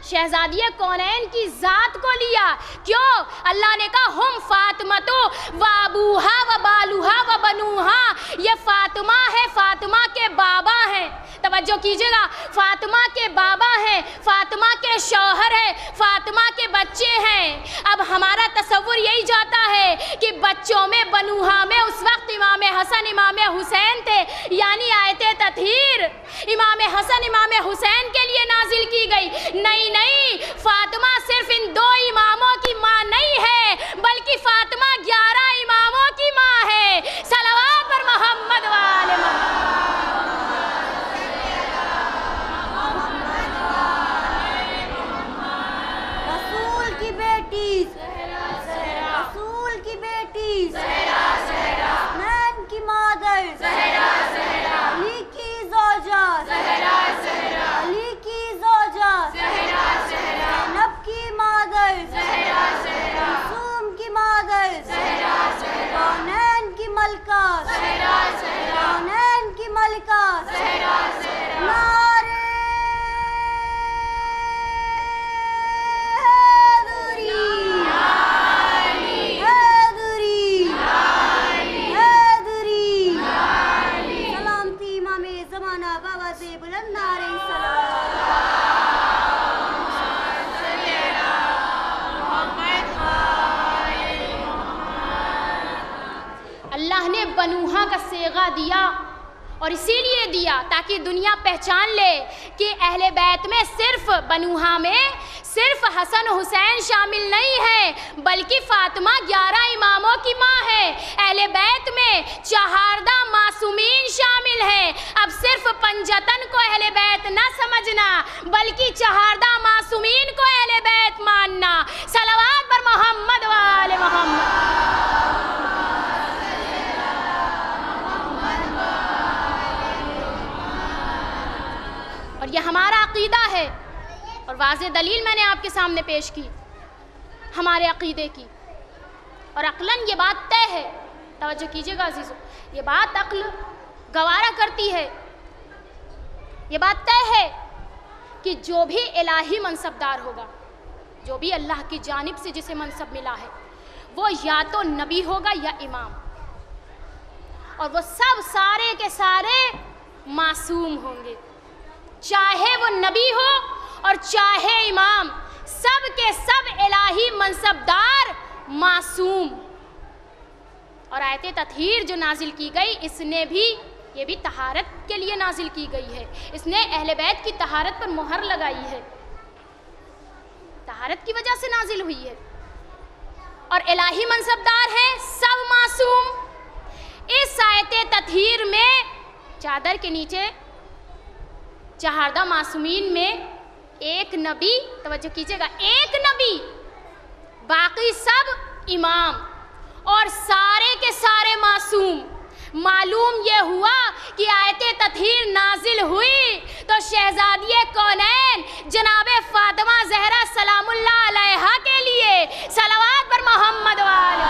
शहजादी कौनैन की ज़ात को लिया। क्यों? अल्लाह ने कहा हम फातिमतो व अबूहा व बालूहा व बनूहा, ये फातिमा है, फातिमा के बाबा हैं। तवज्जो कीजिएगा, फातिमा के बाबा हैं, फातिमा के शौहर हैं, फातिमा के बच्चे हैं। अब हमारा तसव्वुर यही जाता है कि बच्चों में, बनूहा में उस वक्त इमाम हसन इमाम हुसैन थे, यानी आयते ततहीर इमाम हसन इमाम हुसैन के लिए नाजिल की गई। नहीं, फातिमा सिर्फ इन दो इमामों की माँ नहीं है, बल्कि फातिमा कौनैन की मलका, कौनैन की मलका, नारे हैदरी, हैदरी, सलामती इमामे ज़माना बाबा से बुलंद नारे सलाम। अल्लाह ने बनूहा का सेगा दिया और इसीलिए दिया ताकि दुनिया पहचान ले कि अहले बैत में सिर्फ बनूहा में सिर्फ हसन हुसैन शामिल नहीं है बल्कि फातिमा 11 इमामों की माँ है। अहले बैत में चहारदा मासूमीन शामिल है। अब सिर्फ पंजतन को अहले बैत न समझना बल्कि चहारदा मासूमीन को अहले बैत मानना। सलावत पर मोहम्मद वाले मोहम्मद। और यह हमारा अकीदा है और वाज़े दलील मैंने आपके सामने पेश की हमारे अकीदे की। और अक्लन ये बात तय है, तवज्जो कीजिएगा अजीज़ों, ये बात अक्ल गवारा करती है, ये बात तय है कि जो भी इलाही मनसबदार होगा, जो भी अल्लाह की जानिब से जिसे मनसब मिला है, वो या तो नबी होगा या इमाम, और वो सब सारे के सारे मासूम होंगे, चाहे वो नबी हो और चाहे इमाम, सब के सब इलाही मनसबदार मासूम। और आयते तत्हीर जो नाजिल की गई इसने भी ये भी तहारत के लिए नाजिल की गई है, इसने अहले बैत की तहारत पर मोहर लगाई है, तहारत की वजह से नाजिल हुई है। और इलाही मनसबदार हैं सब मासूम। इस आयते तत्हीर में चादर के नीचे चहारदा मासूमीन में एक नबी, तवज्जो कीजिएगा, एक नबी, बाकी सब इमाम और सारे के सारे मासूम। मालूम ये हुआ कि आयते तत्हीर नाजिल हुई तो शहजादिये कौनैन जनाबे फातिमा ज़हरा सलामुल्लाह अलैहा के लिए सलावत पर मोहम्मद वाले।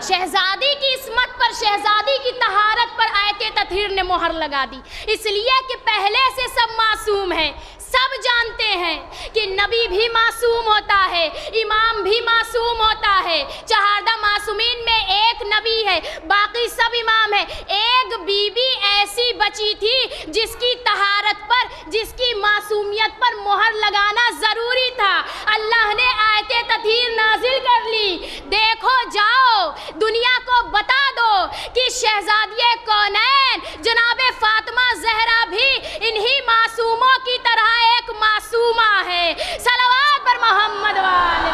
शहजादी की इस्मत पर, शहजादी की तहारत पर आयते तत्हीर ने मोहर लगा दी, इसलिए कि पहले से सब मासूम हैं। सब जानते हैं कि नबी भी मासूम होता है, इमाम भी मासूम होता है। चहारदा मासूमीन में एक नबी है, बाकी सब इमाम है। एक बीबी ऐसी बची थी जिसकी तहारत पर, जिसकी मासूमियत पर मोहर लगाना ज़रूरी था। अल्लाह ने आयते तत्हीर नाजिल कर ली, देखो जाओ दुनिया को बता दो कि शहजादिये कौनैन जनाबे फातिमा ज़हरा भी इन्हीं मासूमों की तरह एक मासूमा है। सलावत पर मोहम्मद वाले।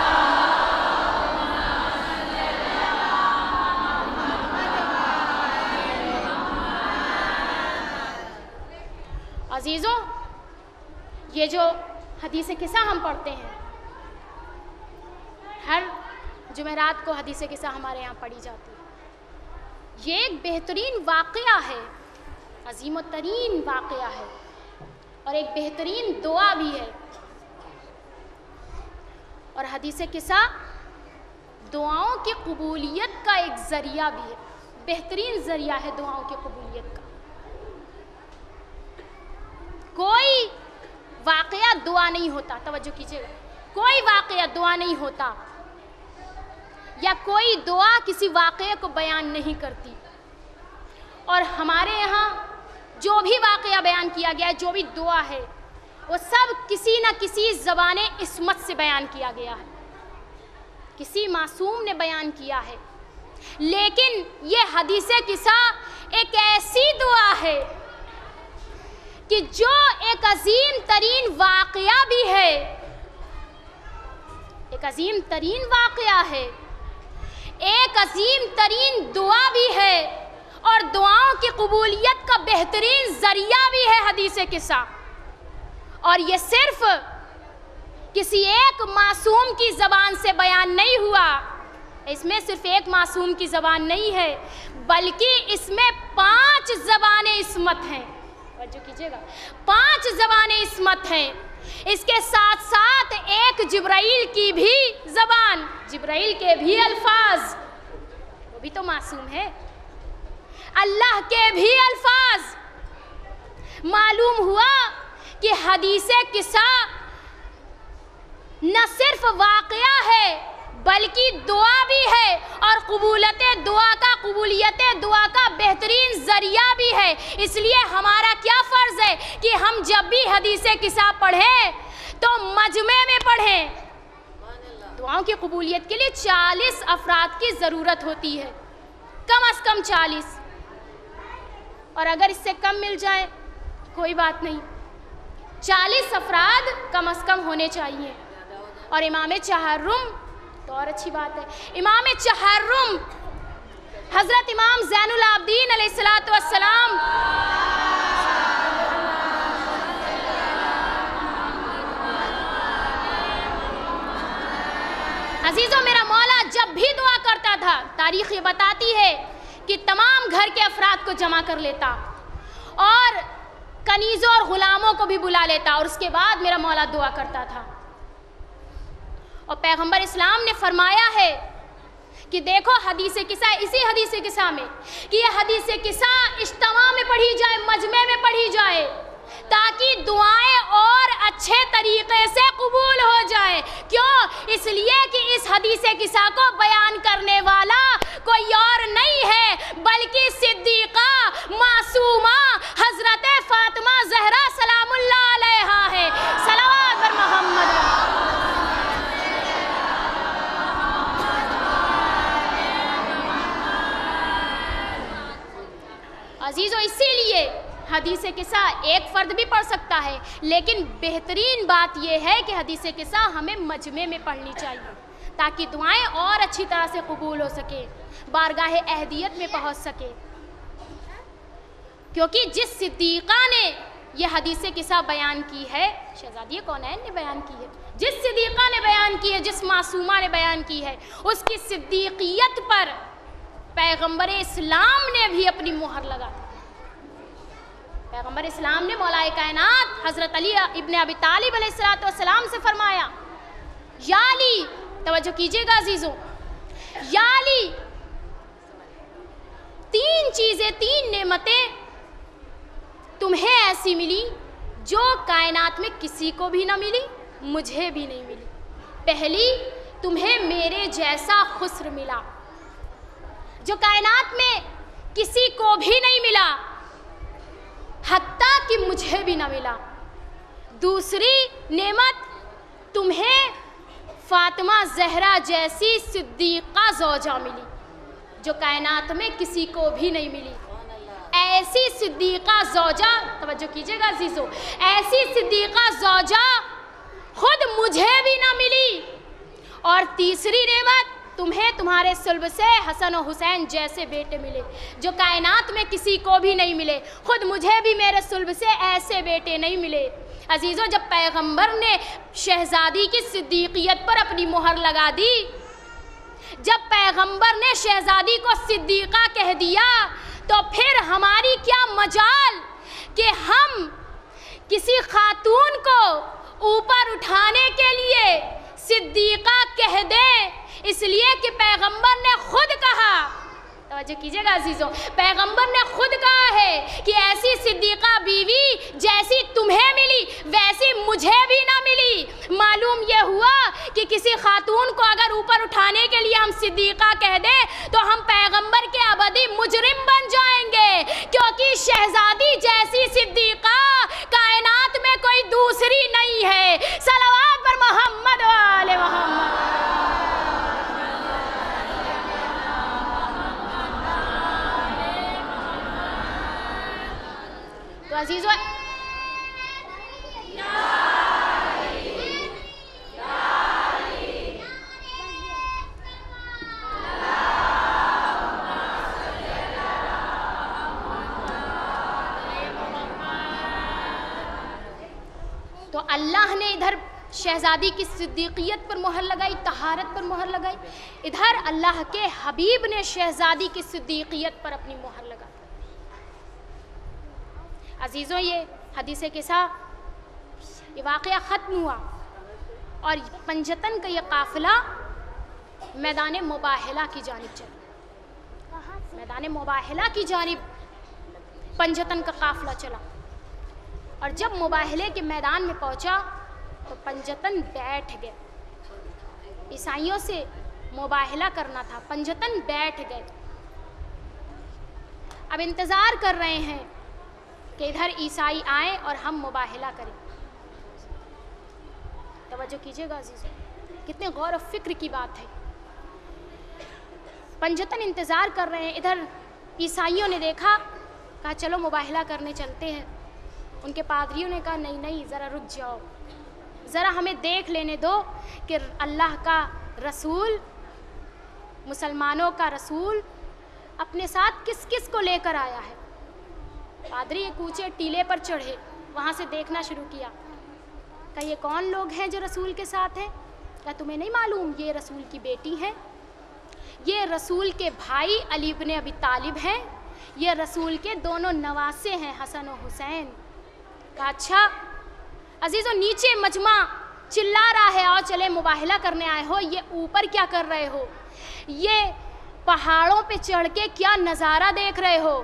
अजीज़ों, ये जो हदीस किस्सा हम पढ़ते हैं, हर जुमेरात को हदीस किस्सा हमारे यहाँ पढ़ी जाती है। ये एक बेहतरीन वाक़या है, अजीमतरीन वाक़या है और एक बेहतरीन दुआ भी है। और हदीस किस्सा दुआओं की कबूलियत का एक ज़रिया भी है, बेहतरीन ज़रिया है दुआओं की कबूलियत का। कोई वाक़या दुआ नहीं होता, तवज्जो कीजिएगा, कोई वाक़या दुआ नहीं होता या कोई दुआ किसी वाक़ये को बयान नहीं करती। और हमारे यहाँ जो भी वाक़या बयान किया गया है, जो भी दुआ है, वो सब किसी न किसी ज़बाने इस्मत से बयान किया गया है, किसी मासूम ने बयान किया है। लेकिन ये हदीसे किस्सा एक ऐसी दुआ है कि जो एक अजीम तरीन वाक़या भी है, एक अजीम तरीन वाक़या है, एक अजीम तरीन दुआ भी है और दुआओं की कबूलियत का बेहतरीन ज़रिया भी है हदीस किस्सा। और ये सिर्फ किसी एक मासूम की ज़बान से बयान नहीं हुआ, इसमें सिर्फ एक मासूम की ज़बान नहीं है, बल्कि इसमें 5 ज़बानें इस्मत हैं। तवज्जो कीजिएगा, 5 ज़बानें इस्मत हैं, इसके साथ साथ एक जिब्राइल की भी ज़बान, जिब्राइल के भी अल्फाज, वो भी तो मासूम है, अल्लाह के भी अल्फाज। मालूम हुआ कि हदीसे किस्सा न सिर्फ वाक़या है बल्कि दुआ भी है, और कबूलियत दुआ का बेहतरीन ज़रिया भी है। इसलिए हमारा क्या फ़र्ज़ है कि हम जब भी हदीसे किस्सा पढ़ें तो मजमे में पढ़ें। दुआओं की कबूलियत के लिए 40 अफराद की ज़रूरत होती है, कम अज़ कम 40, और अगर इससे कम मिल जाए कोई बात नहीं, 40 अफराद कम अज़ कम होने चाहिए। और इमाम चहर्रुम तो और अच्छी बात है, इमाम चहर्रुम हज़रत इमाम ज़ैनुल आबिदीन अलैहिस्सलातु वस्सलाम अजीज़ों, मेरा मौला जब भी दुआ करता था, तारीख़ ये बताती है कि तमाम घर के अफराद को जमा कर लेता और कनीज़ों और ग़ुलामों को भी बुला लेता, और उसके बाद मेरा मौला दुआ करता था। और पैगंबर इस्लाम ने फरमाया है कि देखो हदीसे किस्सा, इसी हदीसे किस्सा में कि ये हदीसे किस्सा इज्तिमा में पढ़ी जाए, मजमे में पढ़ी जाए, ताकि दुआएं और अच्छे तरीक़े से कबूल हो जाए। क्यों? इसलिए कि इस हदीसे किस्सा को बयान करने वाला कोई और नहीं है बल्कि सिद्दीक़ा मासूमा हज़रत फ़ातिमा ज़हरा सलामुल्लाह अलैहा है। सलावत बर मोहम्मद। अजीज़ों, इसीलिए हदीसे किस्सा एक फ़र्द भी पढ़ सकता है, लेकिन बेहतरीन बात यह है कि हदीसे किस्सा हमें मजमे में पढ़नी चाहिए ताकि दुआएं और अच्छी तरह से कबूल हो सके, बारगाह अहदियत में पहुंच सके। क्योंकि जिस सिद्दीक़ा ने यह हदीसे किस्सा बयान की है, शहज़ादी कौनैन ने बयान की है, जिस सिद्दीक़ा ने बयान की है, जिस मासूमा ने बयान की है, उसकी सिद्दीक़ियत पर पैगंबर इस्लाम ने भी अपनी मोहर लगा दी। पैगंबर इस्लाम ने मौलाए कायनात हज़रत अली इब्न अबी तालिब अलैहिस्सलातु वस्सलाम से फरमाया, या अली, तवज्जो कीजिएगा अजीज़ों, या अली, 3 चीज़ें, 3 नेमतें तुम्हें ऐसी मिली जो कायनात में किसी को भी ना मिली, मुझे भी नहीं मिली। पहली, तुम्हें मेरे जैसा खुस्र मिला जो कायनात में किसी को भी नहीं मिला, हत्ता कि मुझे भी ना मिला। दूसरी नेमत, तुम्हें फ़ातिमा ज़हरा जैसी सिद्दीक़ा ज़ौजा मिली जो कायनात में किसी को भी नहीं मिली। ऐसी सिद्दीक़ा ज़ौजा, तवज्जो कीजिएगा अज़ीज़ों, ऐसी सिद्दीक़ा ज़ौजा खुद मुझे भी ना मिली। और तीसरी नेमत, तुम्हें तुम्हारे सुल्ब से हसन और हुसैन जैसे बेटे मिले जो कायनात में किसी को भी नहीं मिले, खुद मुझे भी मेरे सुल्ब से ऐसे बेटे नहीं मिले। अजीज़ों, जब पैगंबर ने शहज़ादी की सिद्दीक़ियत पर अपनी मोहर लगा दी, जब पैगंबर ने शहज़ादी को सिद्दीक़ा कह दिया, तो फिर हमारी क्या मजाल कि हम किसी खातून को ऊपर उठाने के लिए सिद्दीक़ा कह दें, इसलिए कि पैगंबर ने खुद कहा, तवज्जो कीजिएगा अजीज़ों, पैगंबर ने खुद कहा है कि ऐसी सिद्दीक़ा बीवी जैसी तुम्हें मिली वैसी मुझे भी ना मिली। मालूम यह हुआ कि किसी खातून को अगर ऊपर उठाने के लिए हम सिद्दीक़ा कह दें तो हम पैगंबर के अबदी मुजरिम बन जाएंगे, क्योंकि शहज़ादी जैसी सिद्दीक़ा कायनात में कोई दूसरी नहीं है। सलावत पर मोहम्मद व आले मोहम्मद। तो अजीज़ों, तो अल्लाह ने इधर शहज़ादी की सिद्दीक़ियत पर मोहर लगाई, तहारत पर मोहर लगाई, इधर अल्लाह के हबीब ने शहज़ादी की सिद्दीक़ियत पर अपनी मोहर लगाई। अजीज़ों, ये हदीस किसा, ये वाक़या ख़त्म हुआ और पंजतन का ये काफ़िला मैदान मुबाहला की जानिब चला। मैदान मुबाहला की जानिब पंजतन का काफ़िला चला और जब मुबाहले के मैदान में पहुंचा तो पंजतन बैठ गए। ईसाइयों से मुबाहला करना था, पंजतन बैठ गए। अब इंतज़ार कर रहे हैं कि इधर ईसाई आए और हम मुबाहला करें। तवज्जो कीजिएगा अजीज़ों, कितने गौर और फिक्र की बात है। पंजतन इंतज़ार कर रहे हैं, इधर ईसाइयों ने देखा, कहा चलो मुबाहला करने चलते हैं। उनके पादरियों ने कहा नहीं नहीं, ज़रा रुक जाओ, ज़रा हमें देख लेने दो कि अल्लाह का रसूल, मुसलमानों का रसूल अपने साथ किस किस को लेकर आया है। पादरी एक ऊंचे टीले पर चढ़े, वहाँ से देखना शुरू किया। कहा ये कौन लोग हैं जो रसूल के साथ हैं? क्या तुम्हें नहीं मालूम ये रसूल की बेटी हैं, ये रसूल के भाई अली इब्न अबी तालिब हैं, ये रसूल के दोनों नवासे हैं हसन और हुसैन। कहा अच्छा। अजीज़ों, नीचे मजमा चिल्ला रहा है और चले मुबाहला करने आए हो, ये ऊपर क्या कर रहे हो? ये पहाड़ों पे चढ़ के क्या नज़ारा देख रहे हो?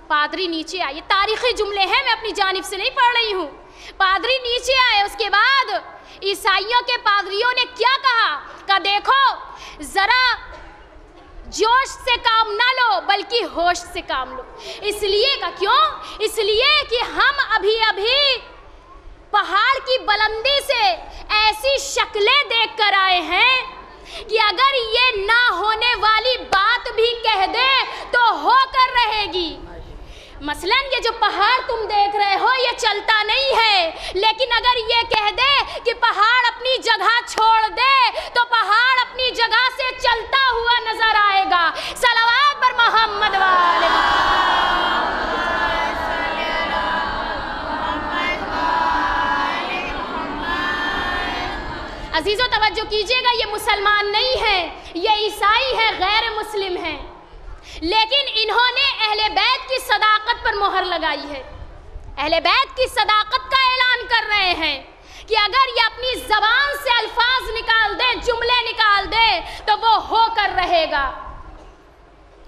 पादरी नीचे आए, ये तारीख़ी जुमले हैं, मैं अपनी जानिब से नहीं पढ़ रही हूँ। पादरी नीचे आए, उसके बाद ईसाइयों के पादरियों ने क्या कहा? कहा देखो, ज़रा जोश से काम ना लो बल्कि होश से काम लो। इसलिए का क्यों? इसलिए कि हम अभी अभी पहाड़ की बुलंदी से ऐसी शक्लें देख कर आए हैं कि अगर ये ना होने वाली बात भी कह दे तो होकर रहेगी। मसलन ये जो पहाड़ तुम देख रहे हो ये चलता नहीं है, लेकिन अगर ये कह दे कि पहाड़ अपनी जगह छोड़ दे तो पहाड़ अपनी जगह से चलता हुआ नजर आएगा। सलावत पर मोहम्मद वाले। अजीजों तवज्जो कीजिएगा, ये मुसलमान नहीं है, ये ईसाई है, गैर मुस्लिम है, लेकिन इन्होंने अहले बैत की सदाकत पर मोहर लगाई है। अहले बैत की सदाकत का ऐलान कर रहे हैं कि अगर ये अपनी ज़बान से अल्फाज निकाल दे, जुमले निकाल दे तो वो होकर रहेगा।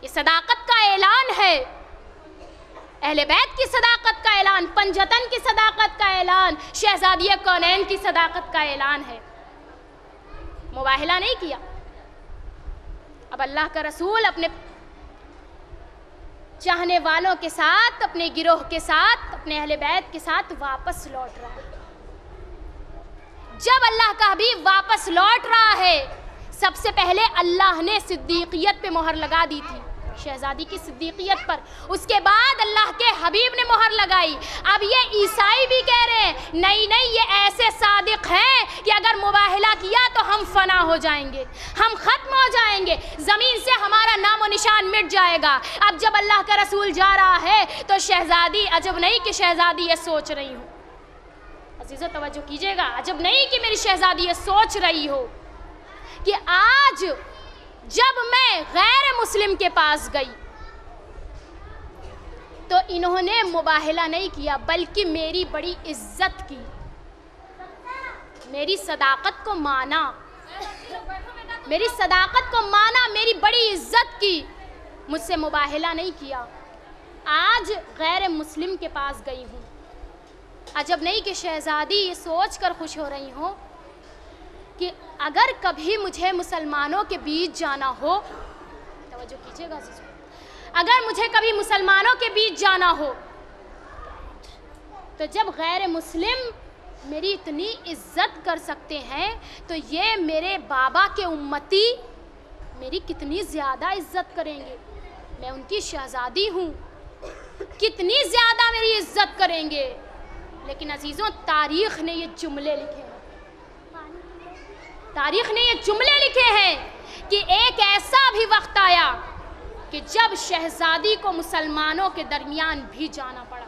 ये सदाकत का ऐलान है, अहले बैत की सदाकत का ऐलान, पंजतन की सदाकत का ऐलान, शहजादिया कौनैन की सदाकत का ऐलान है। मुबाहला नहीं किया। अब अल्लाह का रसूल अपने चाहने वालों के साथ, अपने गिरोह के साथ, अपने अहले बैत के साथ वापस लौट रहा है। जब अल्लाह का हबीब वापस लौट रहा है, सबसे पहले अल्लाह ने सिद्दीकियत पे मोहर लगा दी थी, शहजादी की सिद्दीकियत पर। उसके बाद अल्लाह के हबीब ने मोहर लगाई। अब ये ईसाई भी कह रहे हैं नहीं नहीं, ये ऐसे सादिक हैं कि अगर मुबाहला किया तो हम फना हो जाएंगे, हम खत्म हो जाएंगे, ज़मीन से हमारा नामो निशान मिट जाएगा। अब जब अल्लाह का रसूल जा रहा है तो शहजादी, अजब नहीं कि शहजादी ये सोच रही हूँ, अजीज़ों तवज्जो कीजिएगा, अजब नहीं कि मेरी शहजादी ये सोच रही हो कि आज जब मैं गैर मुस्लिम के पास गई तो इन्होंने मुबाहला नहीं किया बल्कि मेरी बड़ी इज्जत की, मेरी सदाकत को माना, मेरी सदाकत को माना, मेरी बड़ी इज्जत की, मुझसे मुबाहला नहीं किया। आज गैर मुस्लिम के पास गई हूँ। अजब नहीं कि शहजादी ये सोच कर खुश हो रही हो कि अगर कभी मुझे मुसलमानों के बीच जाना हो, तवज्जो कीजिएगा, अगर मुझे कभी मुसलमानों के बीच जाना हो तो जब गैर मुस्लिम मेरी इतनी इज्जत कर सकते हैं तो ये मेरे बाबा के उम्मती मेरी कितनी ज़्यादा इज्जत करेंगे। मैं उनकी शहजादी हूँ, कितनी ज़्यादा मेरी इज्जत करेंगे। लेकिन अजीज़ों, तारीख़ ने ये जुमले लिखे हैं, तारीख़ ने ये जुमले लिखे हैं कि एक ऐसा भी वक्त आया कि जब शहजादी को मुसलमानों के दरमियान भी जाना पड़ा,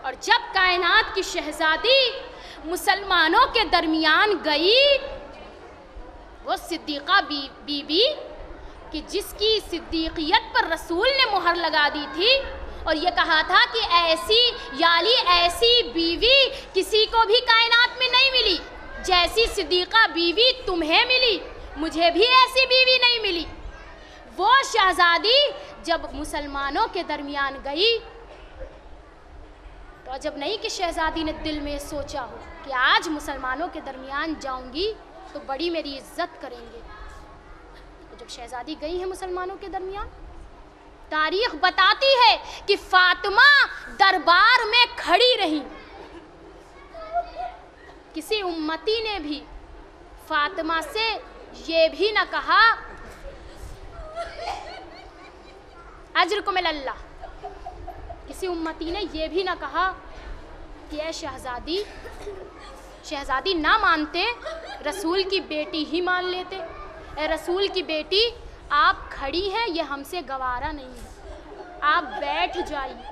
और जब कायनात की शहजादी मुसलमानों के दरमियान गई, वो सिद्दीक़ा बीबी कि जिसकी सिद्दीक़ियत पर रसूल ने मोहर लगा दी थी, और ये कहा था कि ऐसी बीवी किसी को भी कायनात में नहीं मिली, जैसी सिद्दीक़ा बीवी तुम्हें मिली, मुझे भी ऐसी बीवी नहीं मिली। वो शहजादी जब मुसलमानों के दरमियान गई तो अजब नहीं कि शहजादी ने दिल में सोचा हो कि आज मुसलमानों के दरमियान जाऊंगी तो बड़ी मेरी इज्जत करेंगे। तो जब शहजादी गई है मुसलमानों के दरमियान, तारीख बताती है कि फातिमा दरबार में खड़ी रही। किसी उम्मती ने भी फातिमा से ये भी ना कहा अजरकुम अल्लाह, किसी उम्मती ने ये भी ना कहा कि ऐ शहजादी, शहजादी ना मानते रसूल की बेटी ही मान लेते। ए रसूल की बेटी, आप खड़ी हैं, ये हमसे गवारा नहीं है, आप बैठ जाइए।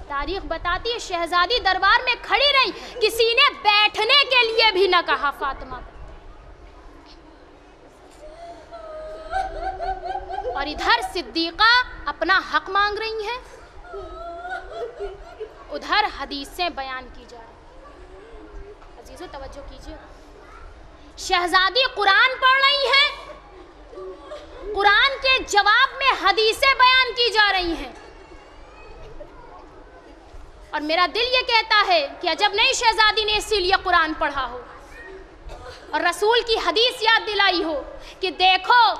तारीख बताती है शहजादी दरबार में खड़ी रही, किसी ने बैठने के लिए भी ना कहा फातिमा को। और इधर सिद्दीक़ा अपना हक मांग रही हैं, उधर हदीसें बयान की जा रही। अजीजों तवज्जो कीजिए, शहजादी कुरान पढ़ रही हैं, कुरान के जवाब में हदीसें बयान की जा रही हैं। और मेरा दिल ये कहता है कि अजब नहीं शहजादी ने इसीलिए कुरान पढ़ा हो और रसूल की हदीस याद दिलाई हो कि देखो,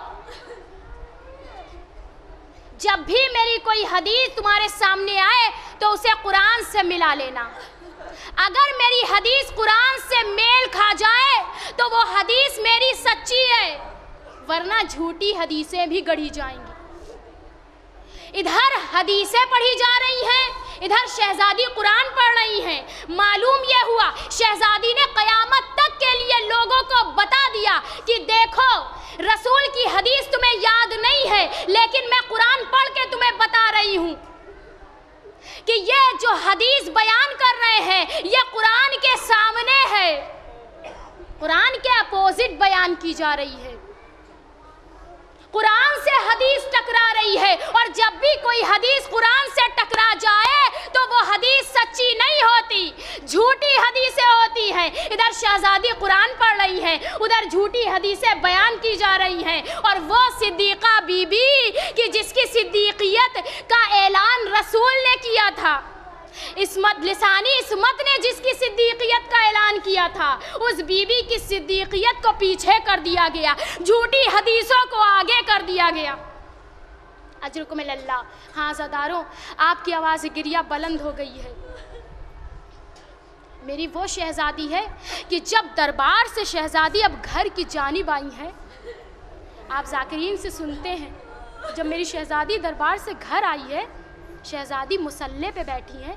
जब भी मेरी कोई हदीस तुम्हारे सामने आए तो उसे कुरान से मिला लेना। अगर मेरी हदीस कुरान से मेल खा जाए तो वो हदीस मेरी सच्ची है, वरना झूठी हदीसें भी गढ़ी जाएंगी। इधर हदीसें पढ़ी जा रही हैं, इधर शहजादी कुरान पढ़ रही हैं। मालूम यह हुआ शहजादी ने क़यामत तक के लिए लोगों को बता दिया कि देखो, रसूल की हदीस तुम्हें याद नहीं है, लेकिन मैं कुरान पढ़ के तुम्हें बता रही हूँ कि ये जो हदीस बयान कर रहे हैं ये कुरान के सामने है, कुरान के अपोजिट बयान की जा रही है। कुरान से हदीस टकरा रही है, और जब भी कोई हदीस कुरान से टकरा जाए तो वो हदीस सच्ची नहीं होती, झूठी हदीसें होती हैं। इधर शहजादी कुरान पढ़ रही है, उधर झूठी हदीसें बयान की जा रही हैं। और वो सिद्दीक़ा बीबी कि जिसकी सिद्दीक़ियत का ऐलान रसूल ने किया था, लिसानी इस्मत ने जिसकी सिद्दीक़ियत का ऐलान किया था, उस बीबी की सिद्दीक़ियत को पीछे कर दिया गया, झूठी हदीसों को आगे कर दिया गया। अजरकुम अल्लाह। हाँ ज़ादारों, आपकी आवाज़ गिरिया बुलंद हो गई है। मेरी वो शहजादी है कि जब दरबार से शहजादी अब घर की जानिब आई है, आप ज़ाकिरीन से सुनते हैं, जब मेरी शहजादी दरबार से घर आई है, शहजादी मुसल्ले पे बैठी है।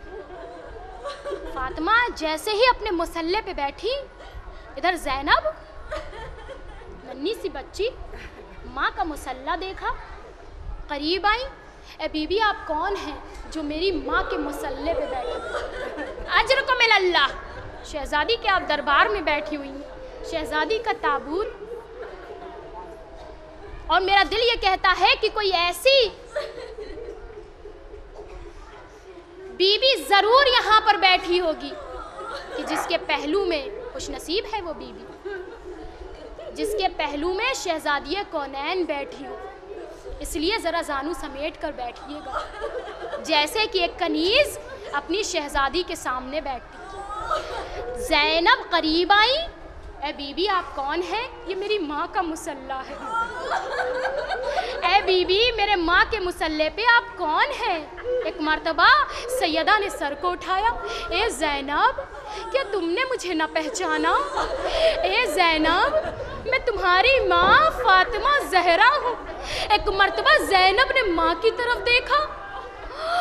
फातिमा जैसे ही अपने मुसल्ले पे बैठी, इधर ज़ैनब नन्ही सी बच्ची माँ का मुसल्ला देखा, करीब आई। ए बीबी, आप कौन हैं जो मेरी माँ के मुसल्ले पे बैठी? अजरकुम अल्लाह। शहजादी के आप दरबार में बैठी हुई हैं, शहजादी का ताबूत। और मेरा दिल ये कहता है कि कोई ऐसी बीबी ज़रूर यहाँ पर बैठी होगी कि जिसके पहलू में, खुश नसीब है वो बीबी जिसके पहलू में शहजादी कौनैन बैठी हो। इसलिए ज़रा जानू समेट कर बैठिएगा, जैसे कि एक कनीज़ अपनी शहजादी के सामने बैठती। ज़ैनब करीब आई। ए बीबी, आप कौन हैं? ये मेरी माँ का मुसल्ला है। ए बीबी, मेरे माँ के मुसल्ले पे आप कौन हैं? एक मर्तबा सैयदा ने सर को उठाया। ए ज़ैनब, क्या तुमने मुझे न पहचाना? ए ज़ैनब, मैं तुम्हारी माँ फातिमा ज़हरा हूँ। एक मर्तबा ज़ैनब ने माँ की तरफ देखा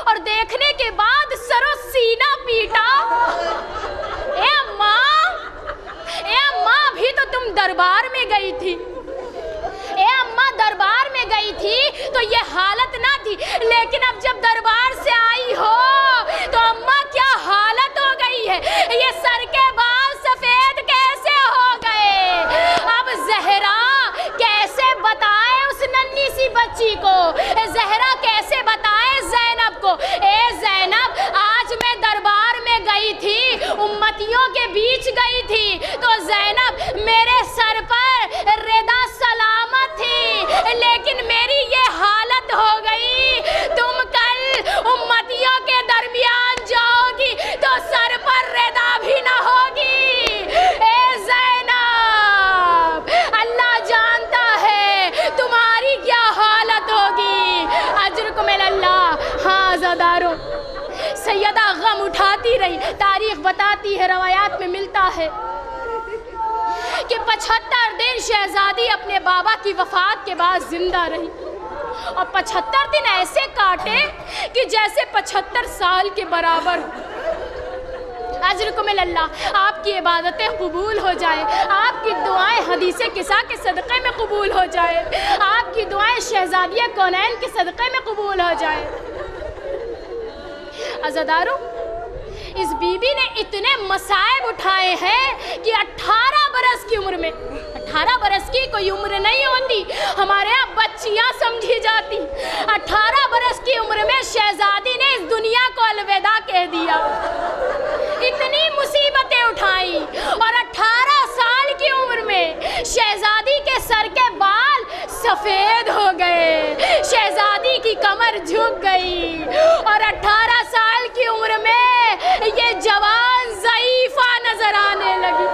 और देखने के बाद सरो सीना पीटा। ए माँ, भी तो तुम दरबार में गई थी। ए अम्मा, दरबार में गई थी तो ये हालत ना थी, लेकिन अब जब दरबार से आई हो तो अम्मा क्या हालत हो गई है। ये सर के बाल सफेद कैसे हो गए? अब ज़हरा कैसे बताए उस नन्ही सी बच्ची को? ज़हरा कैसे बताए ज़ैनब को? ए रही। तारीख बताती है, रवायात में मिलता है कि 75 दिन शहजादी अपने बाबा की वफात के बाद जिंदा रही और 75 दिन ऐसे काटे कि जैसे 75 साल के बराबर। अल्लाह आपकी इबादतें कबूल हो जाए, आपकी दुआएं हदीसे किसा के सदक़े में कबूल हो जाए, आपकी दुआएं शहजादिया कौनैन के सदक़े में कबूल हो जाए। अज़ादारों, इस बीबी ने इतने मसाइब उठाए हैं कि 18 बरस की उम्र में, 18 बरस की कोई उम्र नहीं होती, हमारे यहाँ बच्चियाँ समझी जाती। 18 बरस की उम्र में शहजादी ने इस दुनिया को अलविदा कह दिया। इतनी मुसीबतें उठाई और 18 साल की उम्र में शहजादी के सर के बाल सफ़ेद हो गए, शहजादी की कमर झुक गई और 18 साल की उम्र में ये जवान ज़ईफ़ा नजर आने लगी।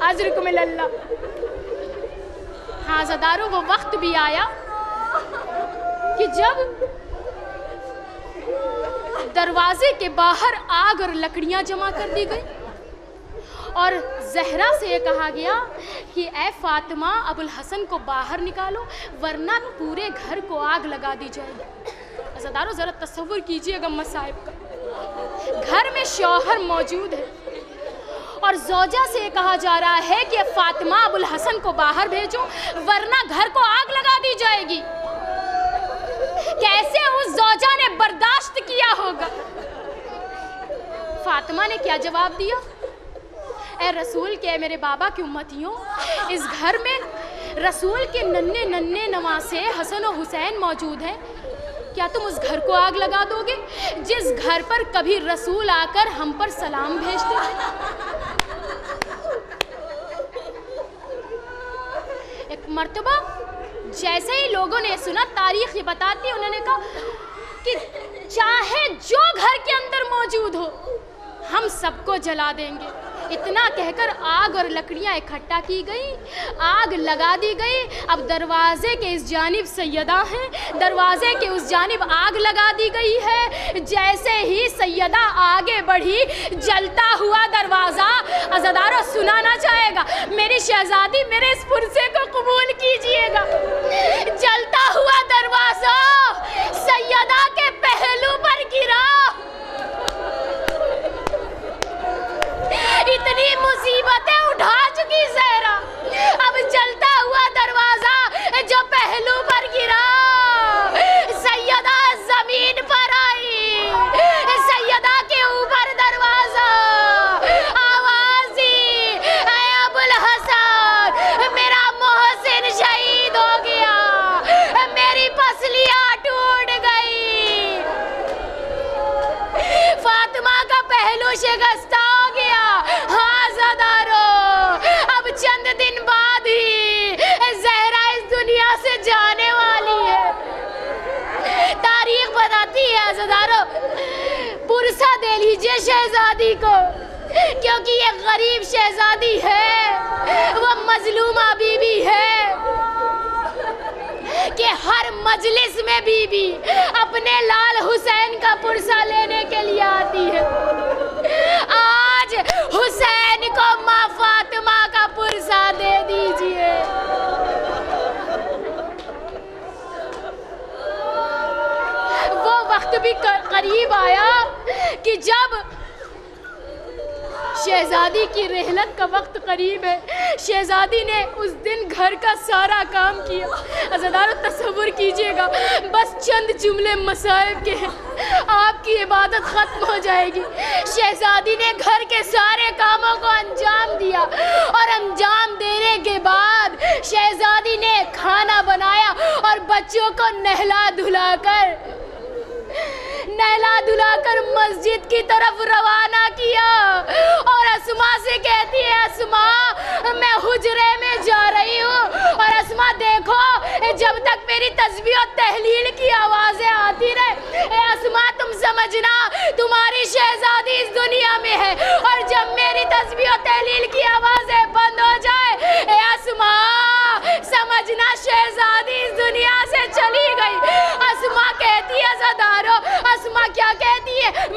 अज़्रकुमिल्लाह। हाँ ज़दारों, वो वक्त भी आया कि जब दरवाजे के बाहर आग और लकड़ियां जमा कर दी गई और जहरा से ये कहा गया कि ए फातिमा, अबुल हसन को बाहर निकालो वरना पूरे घर को आग लगा दी जाएगी। अज़ादारों, ज़रा तसव्वुर कीजिएगा मसाइब का। घर में शौहर मौजूद है और ज़ौजा से ये कहा जा रहा है कि फातिमा, अबुल हसन को बाहर भेजो वरना घर को आग लगा दी जाएगी। कैसे उस ज़ौजा ने बर्दाश्त किया होगा? फातिमा ने क्या जवाब दिया? ए रसूल के, मेरे बाबा की उम्मतियों, इस घर में रसूल के नन्हे नन्हे नवासे हसन और हुसैन मौजूद हैं। क्या तुम उस घर को आग लगा दोगे जिस घर पर कभी रसूल आकर हम पर सलाम भेजते थे? एक मर्तबा जैसे ही लोगों ने सुना, तारीख ये बताती, उन्होंने कहा कि चाहे जो घर के अंदर मौजूद हो हम सबको जला देंगे। इतना कहकर आग और लकड़ियां इकट्ठा की गई, आग लगा दी गई। अब दरवाजे के इस जानिब सैयदा हैं, दरवाजे के उस जानिब आग लगा दी गई है। जैसे ही सैयदा आगे बढ़ी, जलता हुआ दरवाज़ा, अज़ादारों सुना ना चाहेगा, मेरी शहजादी मेरे इस पुरसे को कबूल कीजिएगा। जलता हुआ दरवाज़ा सैयदा के पहलू पर गिरा। इतनी मुसीबतें उठा चुकी ज़हरा, अब जलता हुआ दरवाजा जो पहलू पर गिरा, सैयदा जमीन पर आई, सैयदा के ऊपर दरवाजा, आवाज़ दी, अबुल हसन, मेरा मोहसिन शहीद हो गया, मेरी पसलियाँ टूट गई। फातिमा का पहलू शिकस्ता हो गया। हाँ ज़दारों, अब चंद दिन बाद ही ज़हरा इस दुनिया से जाने वाली है। तारीख बताती है ज़दारों, पुरसा दे लीजिए शहजादी को, क्योंकि ये गरीब शहजादी है, वो मजलूमा बीबी है कि हर मजलिस में बीबी अपने लाल हुसैन का पुरसा लेने के लिए आती है। आज हुसैन को माँ फातिमा का पुरसा दे दीजिए। वो वक्त भी करीब आया कि जब शहजादी की रहलत का वक्त करीब है। शहजादी ने उस दिन घर का सारा काम किया। अज़ादारों तसव्वुर कीजिएगा, बस चंद जुमले मसाइब के हैं, आपकी इबादत ख़त्म हो जाएगी। शहजादी ने घर के सारे कामों को अंजाम दिया और अंजाम देने के बाद शहजादी ने खाना बनाया और बच्चों को नहला धुलाकर मस्जिद की तरफ रवाना किया और अस्मा से कहती है, अस्मा मैं हुजरे में जा रही हूँ और अस्मा देखो जब तक मेरी तस्बीह और तहलील की आवाज़ें आती रहे, अस्मा तुम समझना तुम्हारी शहजादी इस दुनिया में है और जब मेरी तस्बीह और तहलील की आवाज़ें बंद हो जाए, अस्मा समझना शहजादी इस दुनिया से चली गई। अस्मा कहती है,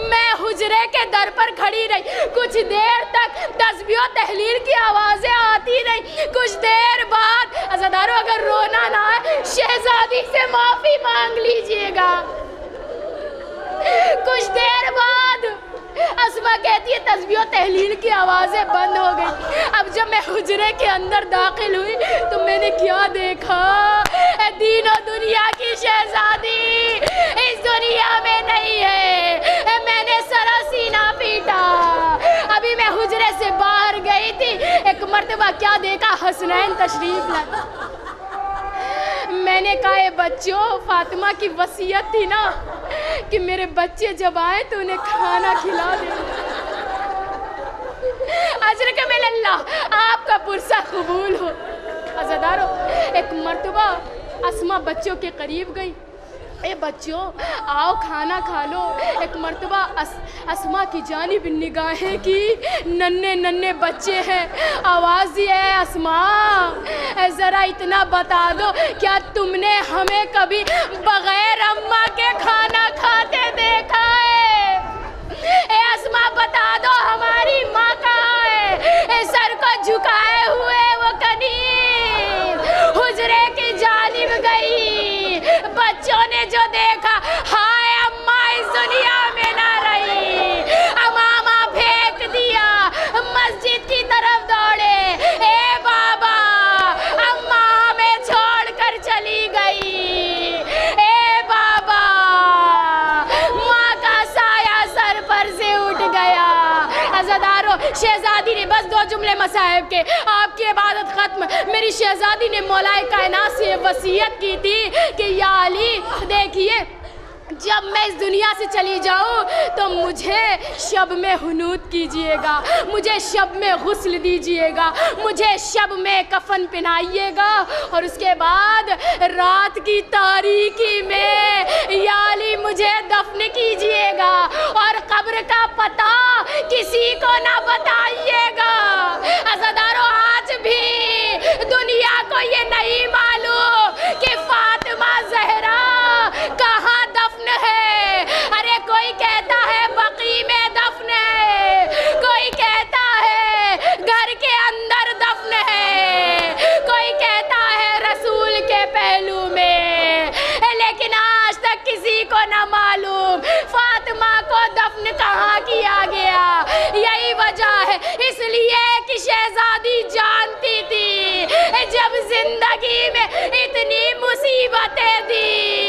मैं हुजरे के दर पर खड़ी रही। कुछ देर तक तस्बीह तहलील की आवाज़ें आती रही। कुछ देर बाद अज़ादारों, अगर रोना ना है शहजादी से माफ़ी मांग लीजिएगा। कुछ देर बाद अस्मा कहती है तस्बीह तहलील की आवाज़ें बंद हो गई। अब जब मैं हुजरे के अंदर दाखिल हुई तो मैंने क्या देखा, दीनो दुनिया की शहजादी इस दुनिया में नहीं है। मैंने सरा सीना पीटा। अभी मैं हुजरे से बाहर गई थी, एक मर्तबा क्या देखा, हसनैन तशरीफ लाए। मैंने कहा बच्चों, फातिमा की वसीयत थी ना कि मेरे बच्चे जब आए तो उन्हें खाना खिला दे। अजर के मेल अल्लाह आपका पुरसा कबूल हो। अज़ादारों, एक मर्तबा अस्मा बच्चों के करीब गई। ए बच्चों आओ खाना खा लो। एक मर्तबा अस्मा की जानिब निगाहें की, नन्हे नन्हे बच्चे हैं। आवाज़ दी है अस्मा, ज़रा इतना बता दो, क्या तुमने हमें कभी बगैर अम्मा के खाना खाते देखा है? ए अस्मा बता दो हमारी माँ कहाँ है? सर को झुकाए हुए वो कनीज हुजरे की जानिब गई। बच्चों ने जो देखा, हाय अम्मा इस दुनिया में ना रही। अमामा फेंक दिया, मस्जिद की तरफ दौड़े। ए बाबा, अम्मा हमें छोड़कर चली गई। ए बाबा, माँ का साया सर पर से उठ गया। अज़ादारों, शहजादी ने बस 2 जुमले मसाहिब के, आपकी इबादत खत्म। मेरी शहजादी ने मौलाए कायनात से वसीयत की थी कि या अली, देखिए जब मैं इस दुनिया से चली जाऊं तो मुझे शब में हुनूत कीजिएगा, मुझे शब में गुस्ल दीजिएगा, मुझे शब में कफन पहनाइएगा और उसके बाद रात की तारीकी में या अली मुझे दफन कीजिएगा और कब्र का पता किसी को ना बताइएगा। अज़ादारों, आज भी दुनिया को ये नहीं मालूम कि फातिमा ज़हरा कहाँ दफन है। अरे कोई कहता है बकी में दफन है, कोई कहता है घर के अंदर दफन है, कोई कहता है रसूल के पहलू में, लेकिन आज तक किसी को ना मालूम फातिमा को दफन कहाँ किया गया। यही वजह है इसलिए कि शहजादी जानती थी जब जिंदगी में इतनी मुसीबतें दी